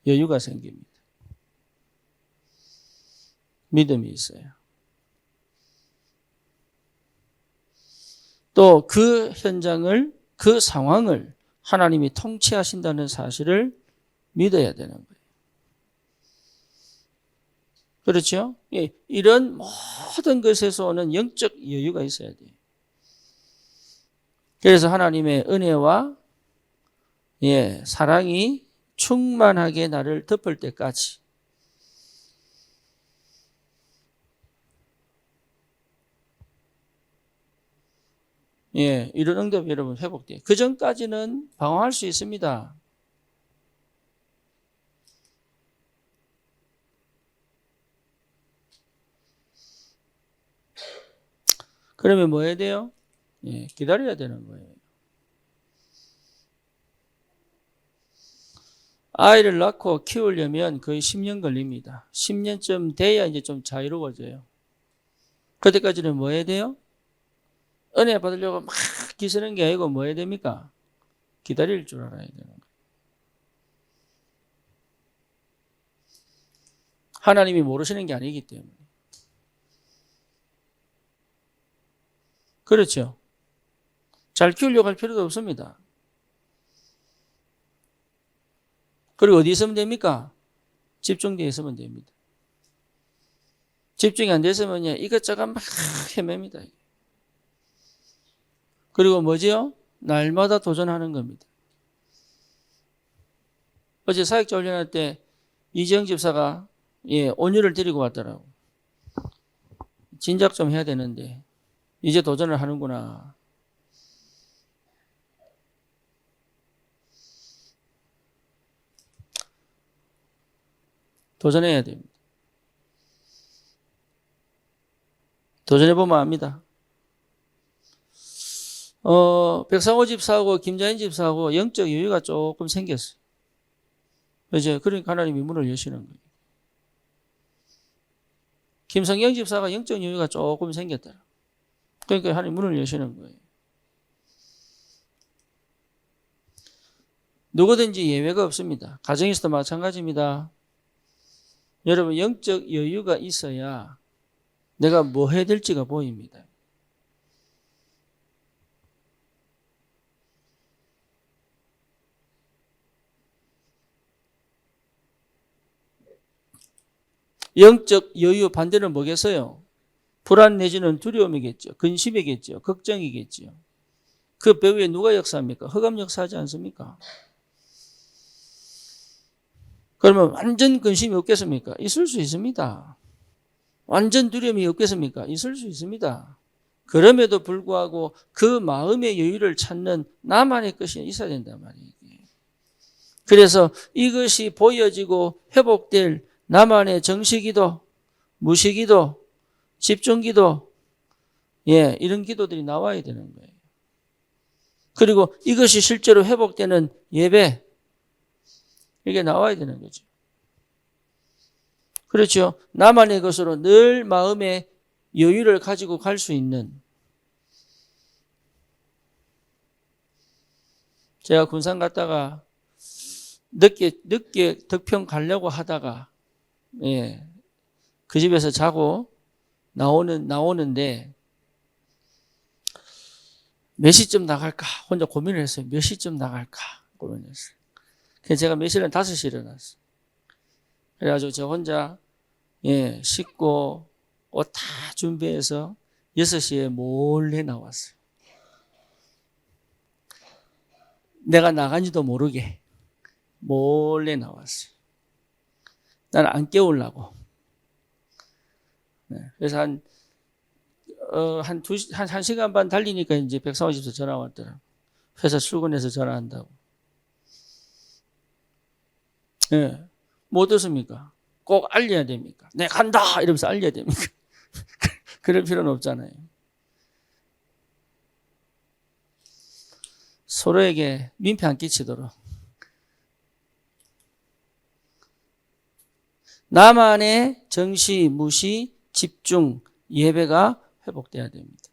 여유가 생깁니다. 믿음이 있어요. 또 그 현장을, 그 상황을 하나님이 통치하신다는 사실을 믿어야 되는 거예요. 그렇죠? 예, 이런 모든 것에서 오는 영적 여유가 있어야 돼요. 그래서 하나님의 은혜와 사랑이 충만하게 나를 덮을 때까지 이런 응답이 여러분 회복돼요. 그 전까지는 방황할 수 있습니다. 그러면 뭐 해야 돼요? 기다려야 되는 거예요. 아이를 낳고 키우려면 거의 10년 걸립니다. 10년쯤 돼야 이제 좀 자유로워져요. 그때까지는 뭐 해야 돼요? 은혜 받으려고 막 기쓰는 게 아니고 뭐 해야 됩니까? 기다릴 줄 알아야 되는 거예요. 하나님이 모르시는 게 아니기 때문에. 그렇죠? 잘 키우려고 할 필요도 없습니다. 그리고 어디 있으면 됩니까? 집중되어 있으면 됩니다. 집중이 안 됐으면요, 이것저것 막 헤맵니다. 그리고 뭐지요? 날마다 도전하는 겁니다. 어제 사역자 훈련할 때 이지영 집사가 온유를 데리고 왔더라고. 진작 좀 해야 되는데 이제 도전을 하는구나. 도전해야 됩니다. 도전해보면 압니다. 백상호 집사하고 김자인 집사하고 영적 여유가 조금 생겼어요. 그죠? 그러니까 하나님이 문을 여시는 거예요. 김성경 집사가 영적 여유가 조금 생겼더라. 그러니까 하나님 문을 여시는 거예요. 누구든지 예외가 없습니다. 가정에서도 마찬가지입니다. 여러분, 영적 여유가 있어야 내가 뭐 해야 될지가 보입니다. 영적 여유 반대는 뭐겠어요? 불안 내지는 두려움이겠죠. 근심이겠죠. 걱정이겠죠. 그 배후에 누가 역사합니까? 흑암 역사하지 않습니까? 그러면 완전 근심이 없겠습니까? 있을 수 있습니다. 완전 두려움이 없겠습니까? 있을 수 있습니다. 그럼에도 불구하고 그 마음의 여유를 찾는 나만의 것이 있어야 된단 말이에요. 그래서 이것이 보여지고 회복될 나만의 정시기도, 무시기도, 집중기도, 이런 기도들이 나와야 되는 거예요. 그리고 이것이 실제로 회복되는 예배, 이게 나와야 되는 거죠. 그렇죠. 나만의 것으로 늘 마음의 여유를 가지고 갈 수 있는. 제가 군산 갔다가 늦게 덕평 가려고 하다가 그 집에서 자고 나오는데 몇 시쯤 나갈까 혼자 고민을 했어요. 몇 시쯤 나갈까 고민했어요. 그래서 제가 몇 시는 5시에 일어났어요. 그래가지고 저 혼자 씻고 옷 다 준비해서 6시에 몰래 나왔어요. 내가 나간지도 모르게 몰래 나왔어요. 나는 안 깨우려고. 그래서 한 1시간 반 달리니까 이제 백상호 집에서 전화 왔더라고. 회사 출근해서 전화한다고. 예. 못 듣습니까? 꼭 알려야 됩니까? 내 간다! 이러면서 알려야 됩니까? 그럴 필요는 없잖아요. 서로에게 민폐 안 끼치도록. 나만의 정시, 무시, 집중, 예배가 회복돼야 됩니다.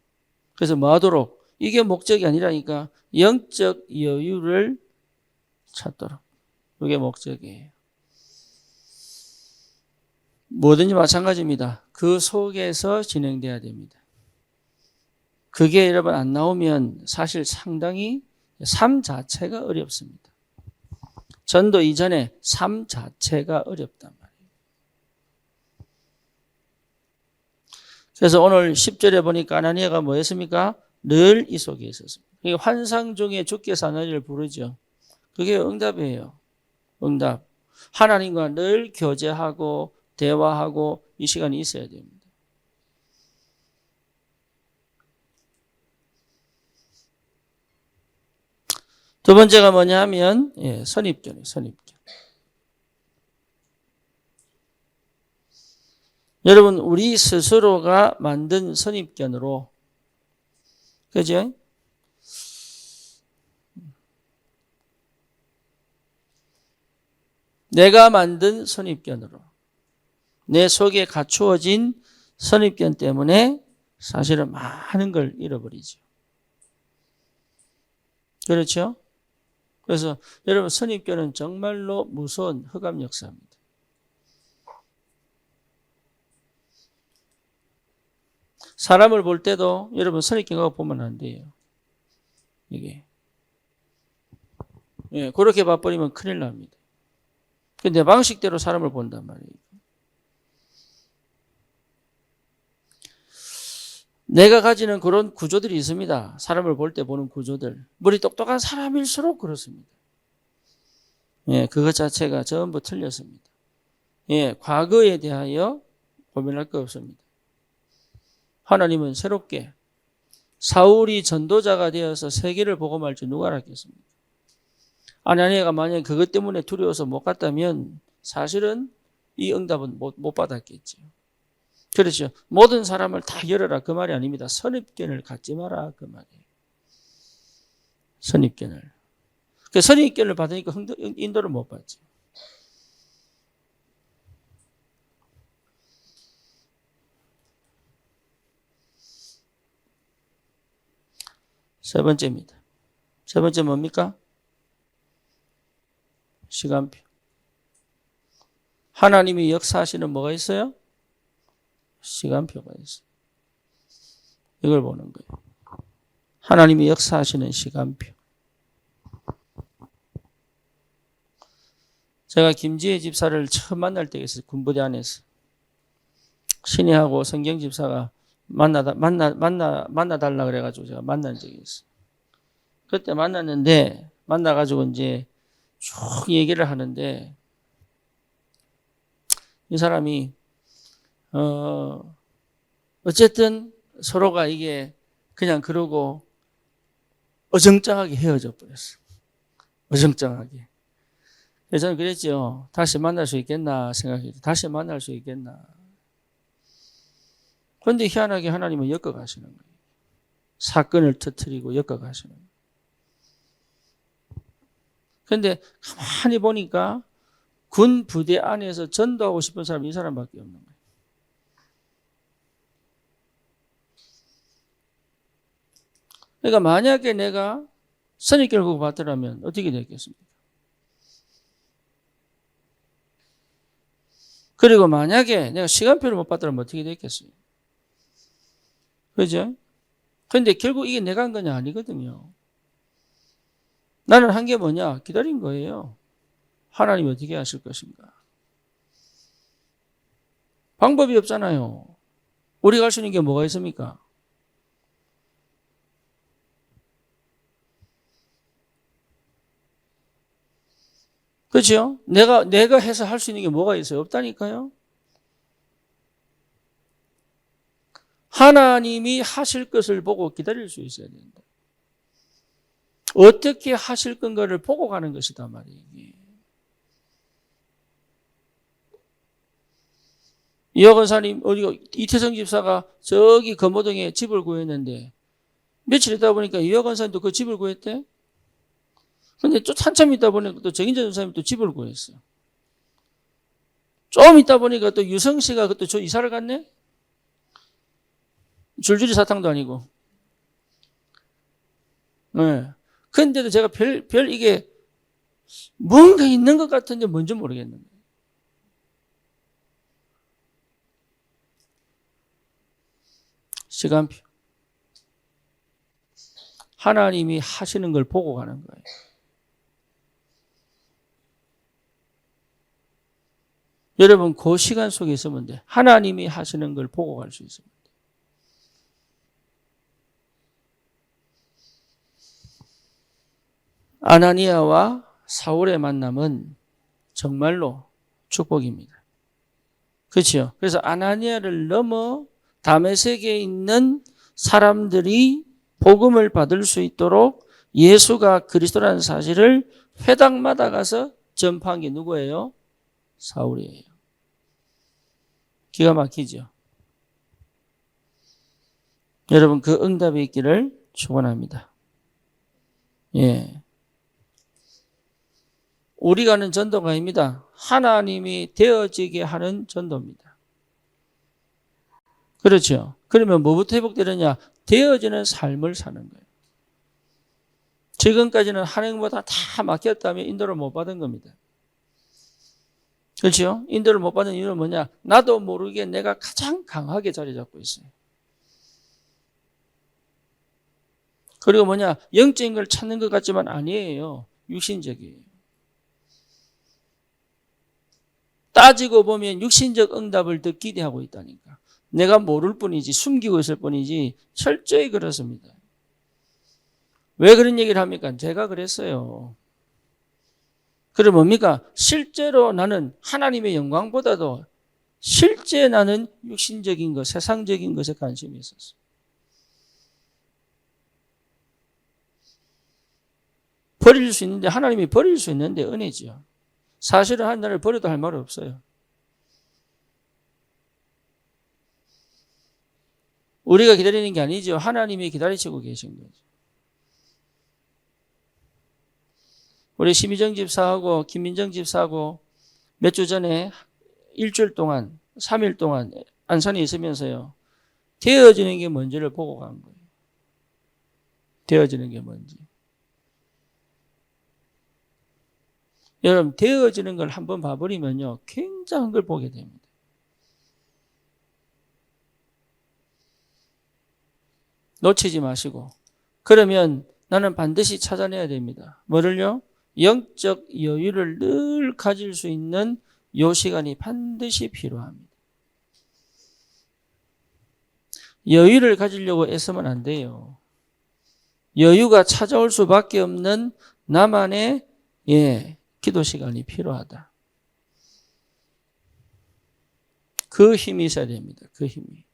그래서 뭐 하도록? 이게 목적이 아니라니까 영적 여유를 찾도록. 그게 목적이에요. 뭐든지 마찬가지입니다. 그 속에서 진행돼야 됩니다. 그게 여러분 안 나오면 사실 상당히 삶 자체가 어렵습니다. 전도 이전에 삶 자체가 어렵단 말이에요. 그래서 오늘 10절에 보니까 아나니아가 뭐 했습니까? 늘 이 속에 있었습니다. 환상 중에 주께서 아나니아를 부르죠. 그게 응답이에요. 응답. 하나님과 늘 교제하고 대화하고 이 시간이 있어야 됩니다. 두 번째가 뭐냐 하면 선입견이에요. 선입견. 여러분 우리 스스로가 만든 선입견으로 그죠? 내가 만든 선입견으로 내 속에 갖추어진 선입견 때문에 사실은 많은 걸 잃어버리죠. 그렇죠? 그래서 여러분 선입견은 정말로 무서운 흑암 역사입니다. 사람을 볼 때도 여러분 선입견과 보면 안 돼요. 이게 그렇게 봐버리면 큰일 납니다. 내 방식대로 사람을 본단 말이에요. 내가 가지는 그런 구조들이 있습니다. 사람을 볼 때 보는 구조들. 머리 똑똑한 사람일수록 그렇습니다. 그것 자체가 전부 틀렸습니다. 과거에 대하여 고민할 거 없습니다. 하나님은 새롭게 사울이 전도자가 되어서 세계를 복음할지 누가 알았겠습니까? 아나니아가 만약에 그것 때문에 두려워서 못 갔다면 사실은 이 응답은 못 받았겠죠. 그렇죠. 모든 사람을 다 열어라 그 말이 아닙니다. 선입견을 갖지 마라 그 말이에요. 선입견을. 그 선입견을 받으니까 인도를 못 받죠. 세 번째입니다. 세 번째 뭡니까? 시간표. 하나님이 역사하시는 뭐가 있어요? 시간표가 있어요. 이걸 보는 거예요. 하나님이 역사하시는 시간표. 제가 김지혜 집사를 처음 만날 때 있어요. 군부대 안에서. 신이하고 성경 집사가 만나달라 그래가지고 제가 만난 적이 있어요. 그때 만났는데, 만나가지고 이제 쭉 얘기를 하는데, 이 사람이, 어쨌든 서로가 이게 그냥 그러고 어정쩡하게 헤어져 버렸어. 어정쩡하게. 그래서 저는 그랬죠. 다시 만날 수 있겠나 생각했죠. 다시 만날 수 있겠나. 그런데 희한하게 하나님은 엮어가시는 거예요. 사건을 터뜨리고 엮어가시는 거예요. 그런데 가만히 보니까 군 부대 안에서 전도하고 싶은 사람이 이 사람밖에 없는 거예요. 그러니까 만약에 내가 선입견을 보고 받더라면 어떻게 됐겠습니까? 그리고 만약에 내가 시간표를 못 받더라면 어떻게 됐겠어요? 그죠? 그런데 결국 이게 내가 한 건 아니거든요. 나는 한 게 뭐냐? 기다린 거예요. 하나님이 어떻게 하실 것인가? 방법이 없잖아요. 우리가 할 수 있는 게 뭐가 있습니까? 그렇죠? 내가 해서 할 수 있는 게 뭐가 있어요? 없다니까요. 하나님이 하실 것을 보고 기다릴 수 있어야 된다. 어떻게 하실 건가를 보고 가는 것이다 말이에요. 이화 권사님, 어디 이태성 집사가 저기 금호동에 집을 구했는데 며칠 있다 보니까 이화 권사님도 그 집을 구했대. 근데 또 한참 있다 보니까 또 정인재 전사님이 또 집을 구했어. 좀 있다 보니까 또 유성 씨가 또 저 이사를 갔네? 줄줄이 사탕도 아니고. 네. 근데도 제가 별 이게 뭔가 있는 것 같은데 뭔지 모르겠는 거예요. 시간표. 하나님이 하시는 걸 보고 가는 거예요. 여러분, 그 시간 속에 있으면 돼. 하나님이 하시는 걸 보고 갈 수 있으면 돼. 아나니아와 사울의 만남은 정말로 축복입니다. 그렇죠? 그래서 아나니아를 넘어 다메섹에 있는 사람들이 복음을 받을 수 있도록 예수가 그리스도라는 사실을 회당마다 가서 전파한 게 누구예요? 사울이에요. 기가 막히죠? 여러분, 그 응답이 있기를 축원합니다. 예. 우리가 하는 전도가 아닙니다. 하나님이 되어지게 하는 전도입니다. 그렇죠? 그러면 뭐부터 회복되느냐? 되어지는 삶을 사는 거예요. 지금까지는 하나님보다 다 맡겼다면 인도를 못 받은 겁니다. 그렇죠? 인도를 못 받는 이유는 뭐냐? 나도 모르게 내가 가장 강하게 자리 잡고 있어요. 그리고 뭐냐? 영적인 걸 찾는 것 같지만 아니에요. 육신적이에요. 따지고 보면 육신적 응답을 더 기대하고 있다니까. 내가 모를 뿐이지, 숨기고 있을 뿐이지 철저히 그렇습니다. 왜 그런 얘기를 합니까? 제가 그랬어요. 그럼 뭡니까? 실제로 나는 하나님의 영광보다도 실제 나는 육신적인 것, 세상적인 것에 관심이 있었어요. 버릴 수 있는데, 하나님이 버릴 수 있는데 은혜죠. 사실은 하나님을 버려도 할 말 없어요. 우리가 기다리는 게 아니죠. 하나님이 기다리시고 계신 거죠. 우리 심희정 집사하고 김민정 집사하고 몇 주 전에 일주일 동안, 3일 동안 안산에 있으면서요. 되어지는 게 뭔지를 보고 간 거예요. 되어지는 게 뭔지. 여러분, 되어지는 걸 한번 봐버리면요. 굉장한 걸 보게 됩니다. 놓치지 마시고. 그러면 나는 반드시 찾아내야 됩니다. 뭐를요? 영적 여유를 늘 가질 수 있는 요 시간이 반드시 필요합니다. 여유를 가지려고 애쓰면 안 돼요. 여유가 찾아올 수밖에 없는 나만의 기도 시간이 필요하다. 그 힘이 있어야 됩니다. 그 힘이.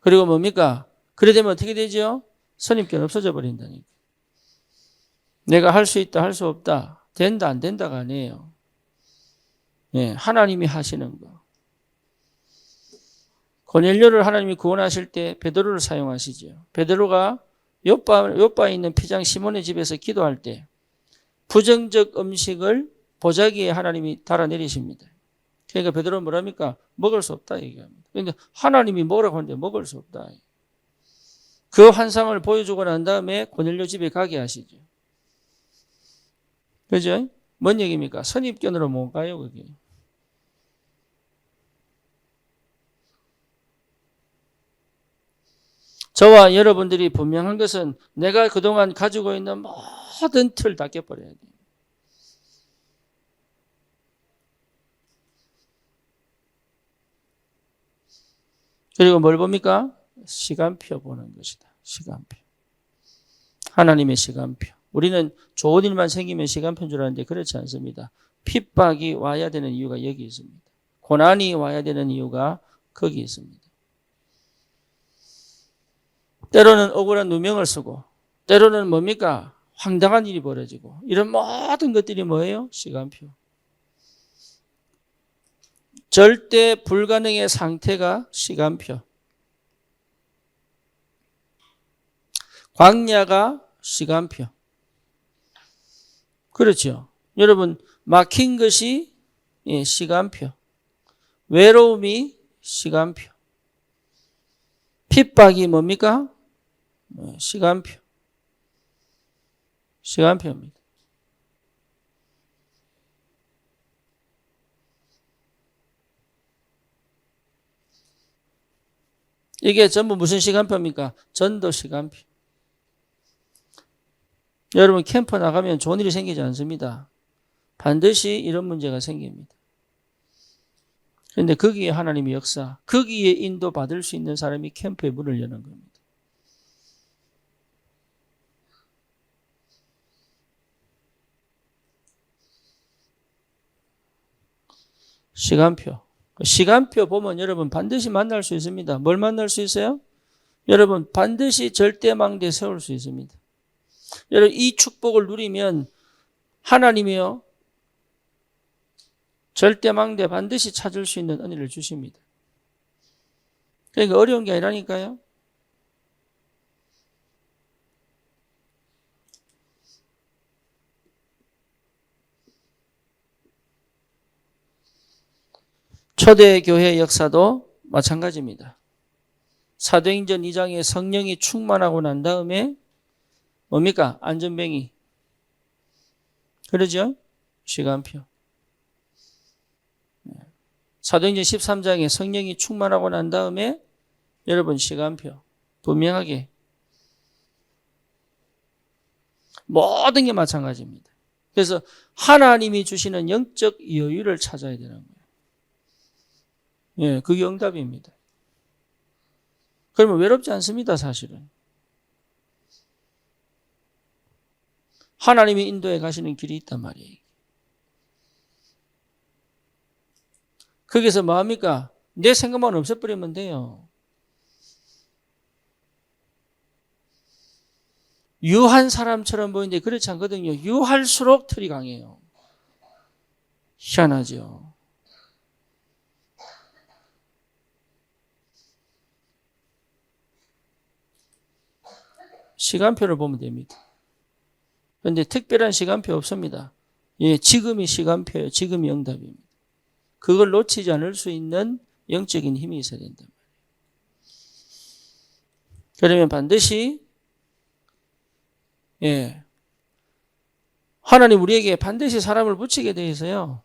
그리고 뭡니까? 그래 되면 어떻게 되죠? 선입견 없어져 버린다니까. 내가 할 수 있다, 할 수 없다, 된다, 안 된다가 아니에요. 하나님이 하시는 거. 고넬료를 하나님이 구원하실 때 베드로를 사용하시죠. 베드로가 요바에 있는 피장 시몬의 집에서 기도할 때 부정적 음식을 보자기에 하나님이 달아내리십니다. 그러니까 베드로는 뭐랍니까? 먹을 수 없다 얘기합니다. 그런데 하나님이 먹으라고 하는데 먹을 수 없다. 그 환상을 보여주고 난 다음에 고넬료 집에 가게 하시죠. 그죠? 뭔 얘기입니까? 선입견으로 못 가요, 그게. 저와 여러분들이 분명한 것은 내가 그동안 가지고 있는 모든 틀 다 깨버려야 돼요. 그리고 뭘 봅니까? 시간표 보는 것이다. 시간표. 하나님의 시간표. 우리는 좋은 일만 생기면 시간표인 줄 아는데 그렇지 않습니다. 핍박이 와야 되는 이유가 여기 있습니다. 고난이 와야 되는 이유가 거기 있습니다. 때로는 억울한 누명을 쓰고 때로는 뭡니까? 황당한 일이 벌어지고 이런 모든 것들이 뭐예요? 시간표. 절대 불가능의 상태가 시간표. 광야가 시간표. 그렇죠. 여러분, 막힌 것이 시간표. 외로움이 시간표. 핍박이 뭡니까? 시간표. 시간표입니다. 이게 전부 무슨 시간표입니까? 전도 시간표. 여러분 캠프 나가면 좋은 일이 생기지 않습니다. 반드시 이런 문제가 생깁니다. 그런데 거기에 하나님의 역사, 거기에 인도받을 수 있는 사람이 캠프의 문을 여는 겁니다. 시간표. 시간표 보면 여러분 반드시 만날 수 있습니다. 뭘 만날 수 있어요? 여러분 반드시 절대망대 세울 수 있습니다. 여러분 이 축복을 누리면 하나님이요 절대망대 반드시 찾을 수 있는 은혜를 주십니다. 그러니까 어려운 게 아니라니까요. 초대교회 역사도 마찬가지입니다. 사도행전 2장에 성령이 충만하고 난 다음에 뭡니까? 안전뱅이. 그러죠? 시간표. 사도행전 13장에 성령이 충만하고 난 다음에 여러분 시간표. 분명하게. 모든 게 마찬가지입니다. 그래서 하나님이 주시는 영적 여유를 찾아야 되는 거예요. 예, 그게 응답입니다. 그러면 외롭지 않습니다, 사실은. 하나님이 인도에 가시는 길이 있단 말이에요. 거기서 뭐합니까? 내 생각만 없애버리면 돼요. 유한 사람처럼 보이는데 그렇지 않거든요. 유할수록 털이 강해요. 희한하죠. 시간표를 보면 됩니다. 그런데 특별한 시간표 없습니다. 예, 지금이 시간표예요. 지금이 응답입니다. 그걸 놓치지 않을 수 있는 영적인 힘이 있어야 된단 말이에요. 그러면 반드시 하나님 우리에게 반드시 사람을 붙이게 돼 있어요.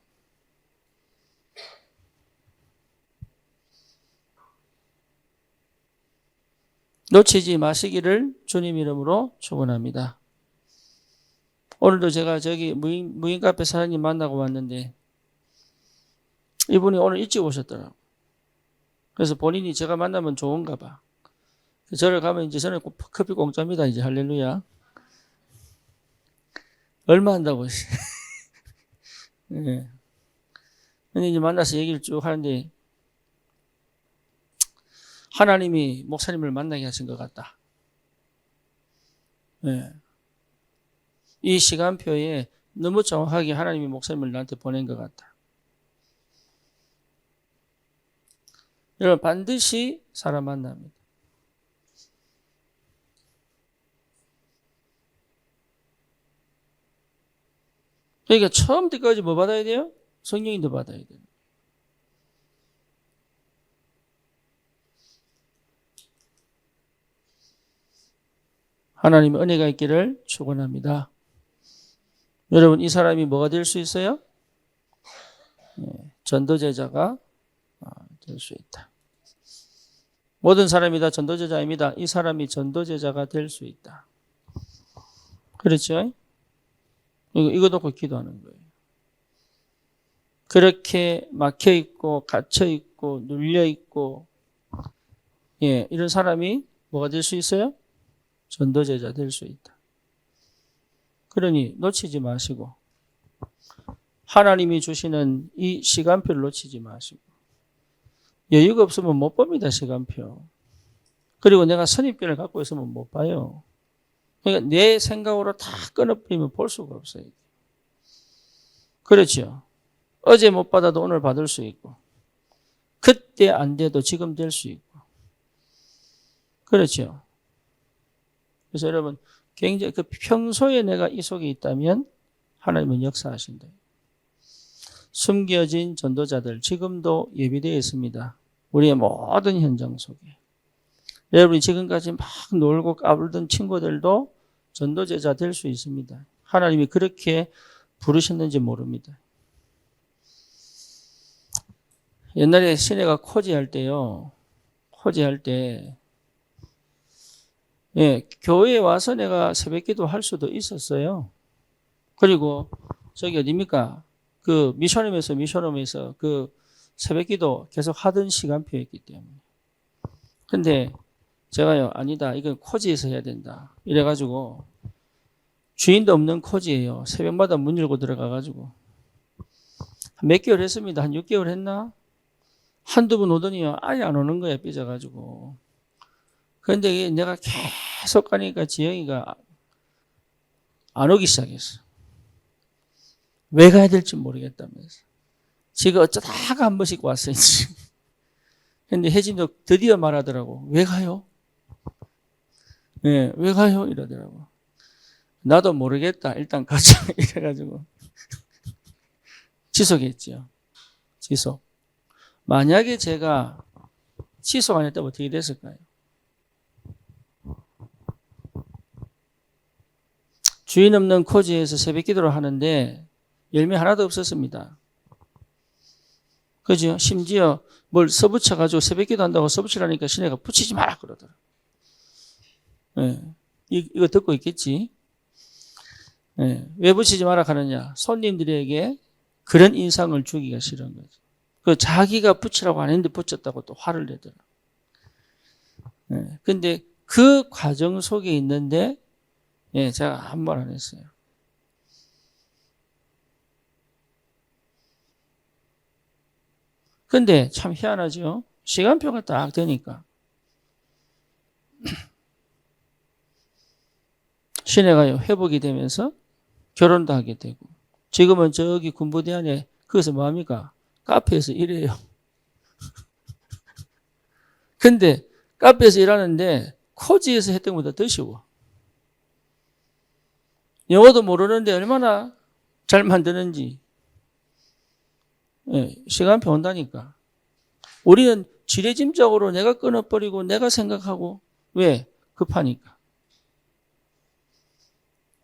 놓치지 마시기를 주님 이름으로 축원합니다. 오늘도 제가 저기 무인 카페 사장님 만나고 왔는데 이분이 오늘 일찍 오셨더라고요. 그래서 본인이 제가 만나면 좋은가 봐. 저를 가면 이제 저는 커피 공짜입니다. 이제 할렐루야. 얼마 한다고 했어요. 네. 근데 이제 만나서 얘기를 쭉 하는데 하나님이 목사님을 만나게 하신 것 같다. 네. 이 시간표에 너무 정확하게 하나님이 목사님을 나한테 보낸 것 같다. 여러분 반드시 사람 만납니다. 그러니까 처음부터까지 뭐 받아야 돼요? 성령님도 받아야 돼요. 하나님의 은혜가 있기를 축원합니다. 여러분 이 사람이 뭐가 될 수 있어요? 전도제자가 될 수 있다. 모든 사람이 다 전도제자입니다. 이 사람이 전도제자가 될 수 있다. 그렇죠? 이거 놓고 기도하는 거예요. 그렇게 막혀있고 갇혀있고 눌려있고 이런 사람이 뭐가 될 수 있어요? 전도제자 될 수 있다. 그러니 놓치지 마시고 하나님이 주시는 이 시간표를 놓치지 마시고 여유가 없으면 못 봅니다. 시간표. 그리고 내가 선입견을 갖고 있으면 못 봐요. 그러니까 내 생각으로 다 끊어버리면 볼 수가 없어요. 그렇죠. 어제 못 받아도 오늘 받을 수 있고 그때 안 돼도 지금 될 수 있고. 그렇죠. 그래서 여러분, 굉장히 평소에 내가 이 속에 있다면 하나님은 역사하신다. 숨겨진 전도자들 지금도 예비되어 있습니다. 우리의 모든 현장 속에. 여러분이 지금까지 막 놀고 까불던 친구들도 전도제자 될 수 있습니다. 하나님이 그렇게 부르셨는지 모릅니다. 옛날에 시내가 코지할 때요. 코지할 때 교회에 와서 내가 새벽기도 할 수도 있었어요. 그리고 저기 어딥니까? 그 미션홈에서 그 새벽기도 계속 하던 시간표였기 때문에. 근데 제가요, 아니다. 이건 코지에서 해야 된다. 이래가지고 주인도 없는 코지예요. 새벽마다 문 열고 들어가가지고 몇 개월 했습니다. 한 6개월 했나? 한두 번 오더니요. 아예 안 오는 거야. 삐져가지고. 그런데 내가 계속 가니까 지영이가 안 오기 시작했어. 왜 가야 될지 모르겠다면서. 지가 어쩌다가 한 번씩 왔어요. 근데 혜진도 드디어 말하더라고. 왜 가요? 네, 왜 가요? 이러더라고. 나도 모르겠다. 일단 가자. 이래가지고. 지속했죠. 지속. 만약에 제가 지속 안 했다면 어떻게 됐을까요? 주인 없는 코지에서 새벽 기도를 하는데 열매 하나도 없었습니다. 그죠? 심지어 뭘 써붙여가지고 새벽 기도 한다고 써붙이라니까 시내가 붙이지 마라 그러더라. 네. 이거 듣고 있겠지? 네. 왜 붙이지 마라 하느냐? 손님들에게 그런 인상을 주기가 싫은 거죠. 그 자기가 붙이라고 안 했는데 붙였다고 또 화를 내더라. 네. 근데 그 과정 속에 있는데 제가 아무 말 안 했어요. 근데 참 희한하죠? 시간표가 딱 되니까 시내가 회복이 되면서 결혼도 하게 되고 지금은 저기 군부대 안에 거기서 뭐합니까? 카페에서 일해요. 근데 카페에서 일하는데 코지에서 했던 것보다 더 쉬워. 영어도 모르는데 얼마나 잘 만드는지 시간표 온다니까. 우리는 지레짐작으로 내가 끊어버리고 내가 생각하고 왜? 급하니까.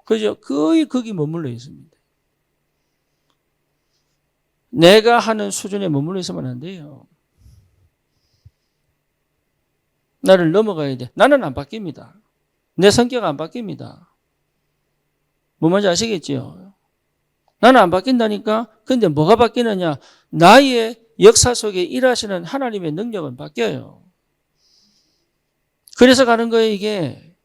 그죠? 거의 거기 머물러 있습니다. 내가 하는 수준에 머물러 있으면 안 돼요. 나를 넘어가야 돼. 나는 안 바뀝니다. 내 성격 안 바뀝니다. 뭐 뭔지 아시겠죠? 나는 안 바뀐다니까? 근데 뭐가 바뀌느냐? 나의 역사 속에 일하시는 하나님의 능력은 바뀌어요. 그래서 가는 거예요, 이게.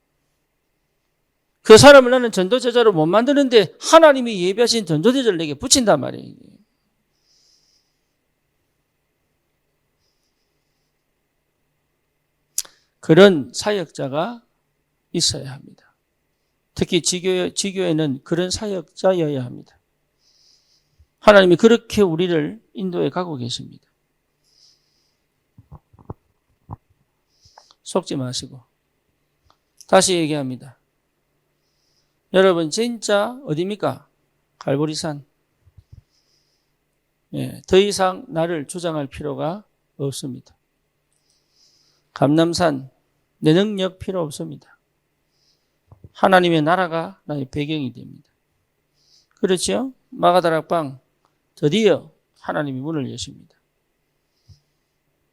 그 사람을 나는 전도제자로 못 만드는데 하나님이 예비하신 전도제자를 내게 붙인단 말이에요. 이게. 그런 사역자가 있어야 합니다. 특히 지교에는 그런 사역자여야 합니다. 하나님이 그렇게 우리를 인도해 가고 계십니다. 속지 마시고. 다시 얘기합니다. 여러분 진짜 어디입니까? 갈보리산. 더 이상 나를 주장할 필요가 없습니다. 감람산 내 능력 필요 없습니다. 하나님의 나라가 나의 배경이 됩니다. 그렇죠? 마가다락방 드디어 하나님이 문을 여십니다.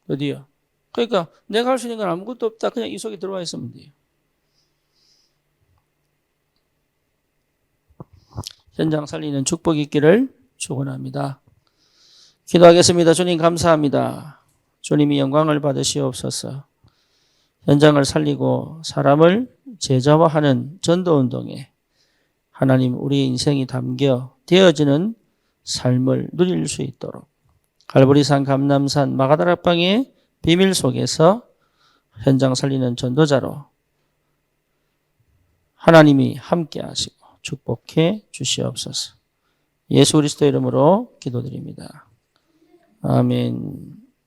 드디어. 그러니까 내가 할 수 있는 건 아무것도 없다. 그냥 이 속에 들어와 있으면 돼요. 현장 살리는 축복이 있기를 축원합니다. 기도하겠습니다. 주님 감사합니다. 주님이 영광을 받으시옵소서. 현장을 살리고 사람을 제자화하는 전도운동에 하나님 우리 인생이 담겨 되어지는 삶을 누릴 수 있도록 갈보리산 감람산 마가다락방의 비밀 속에서 현장 살리는 전도자로 하나님이 함께 하시고 축복해 주시옵소서. 예수 그리스도 이름으로 기도드립니다. 아멘.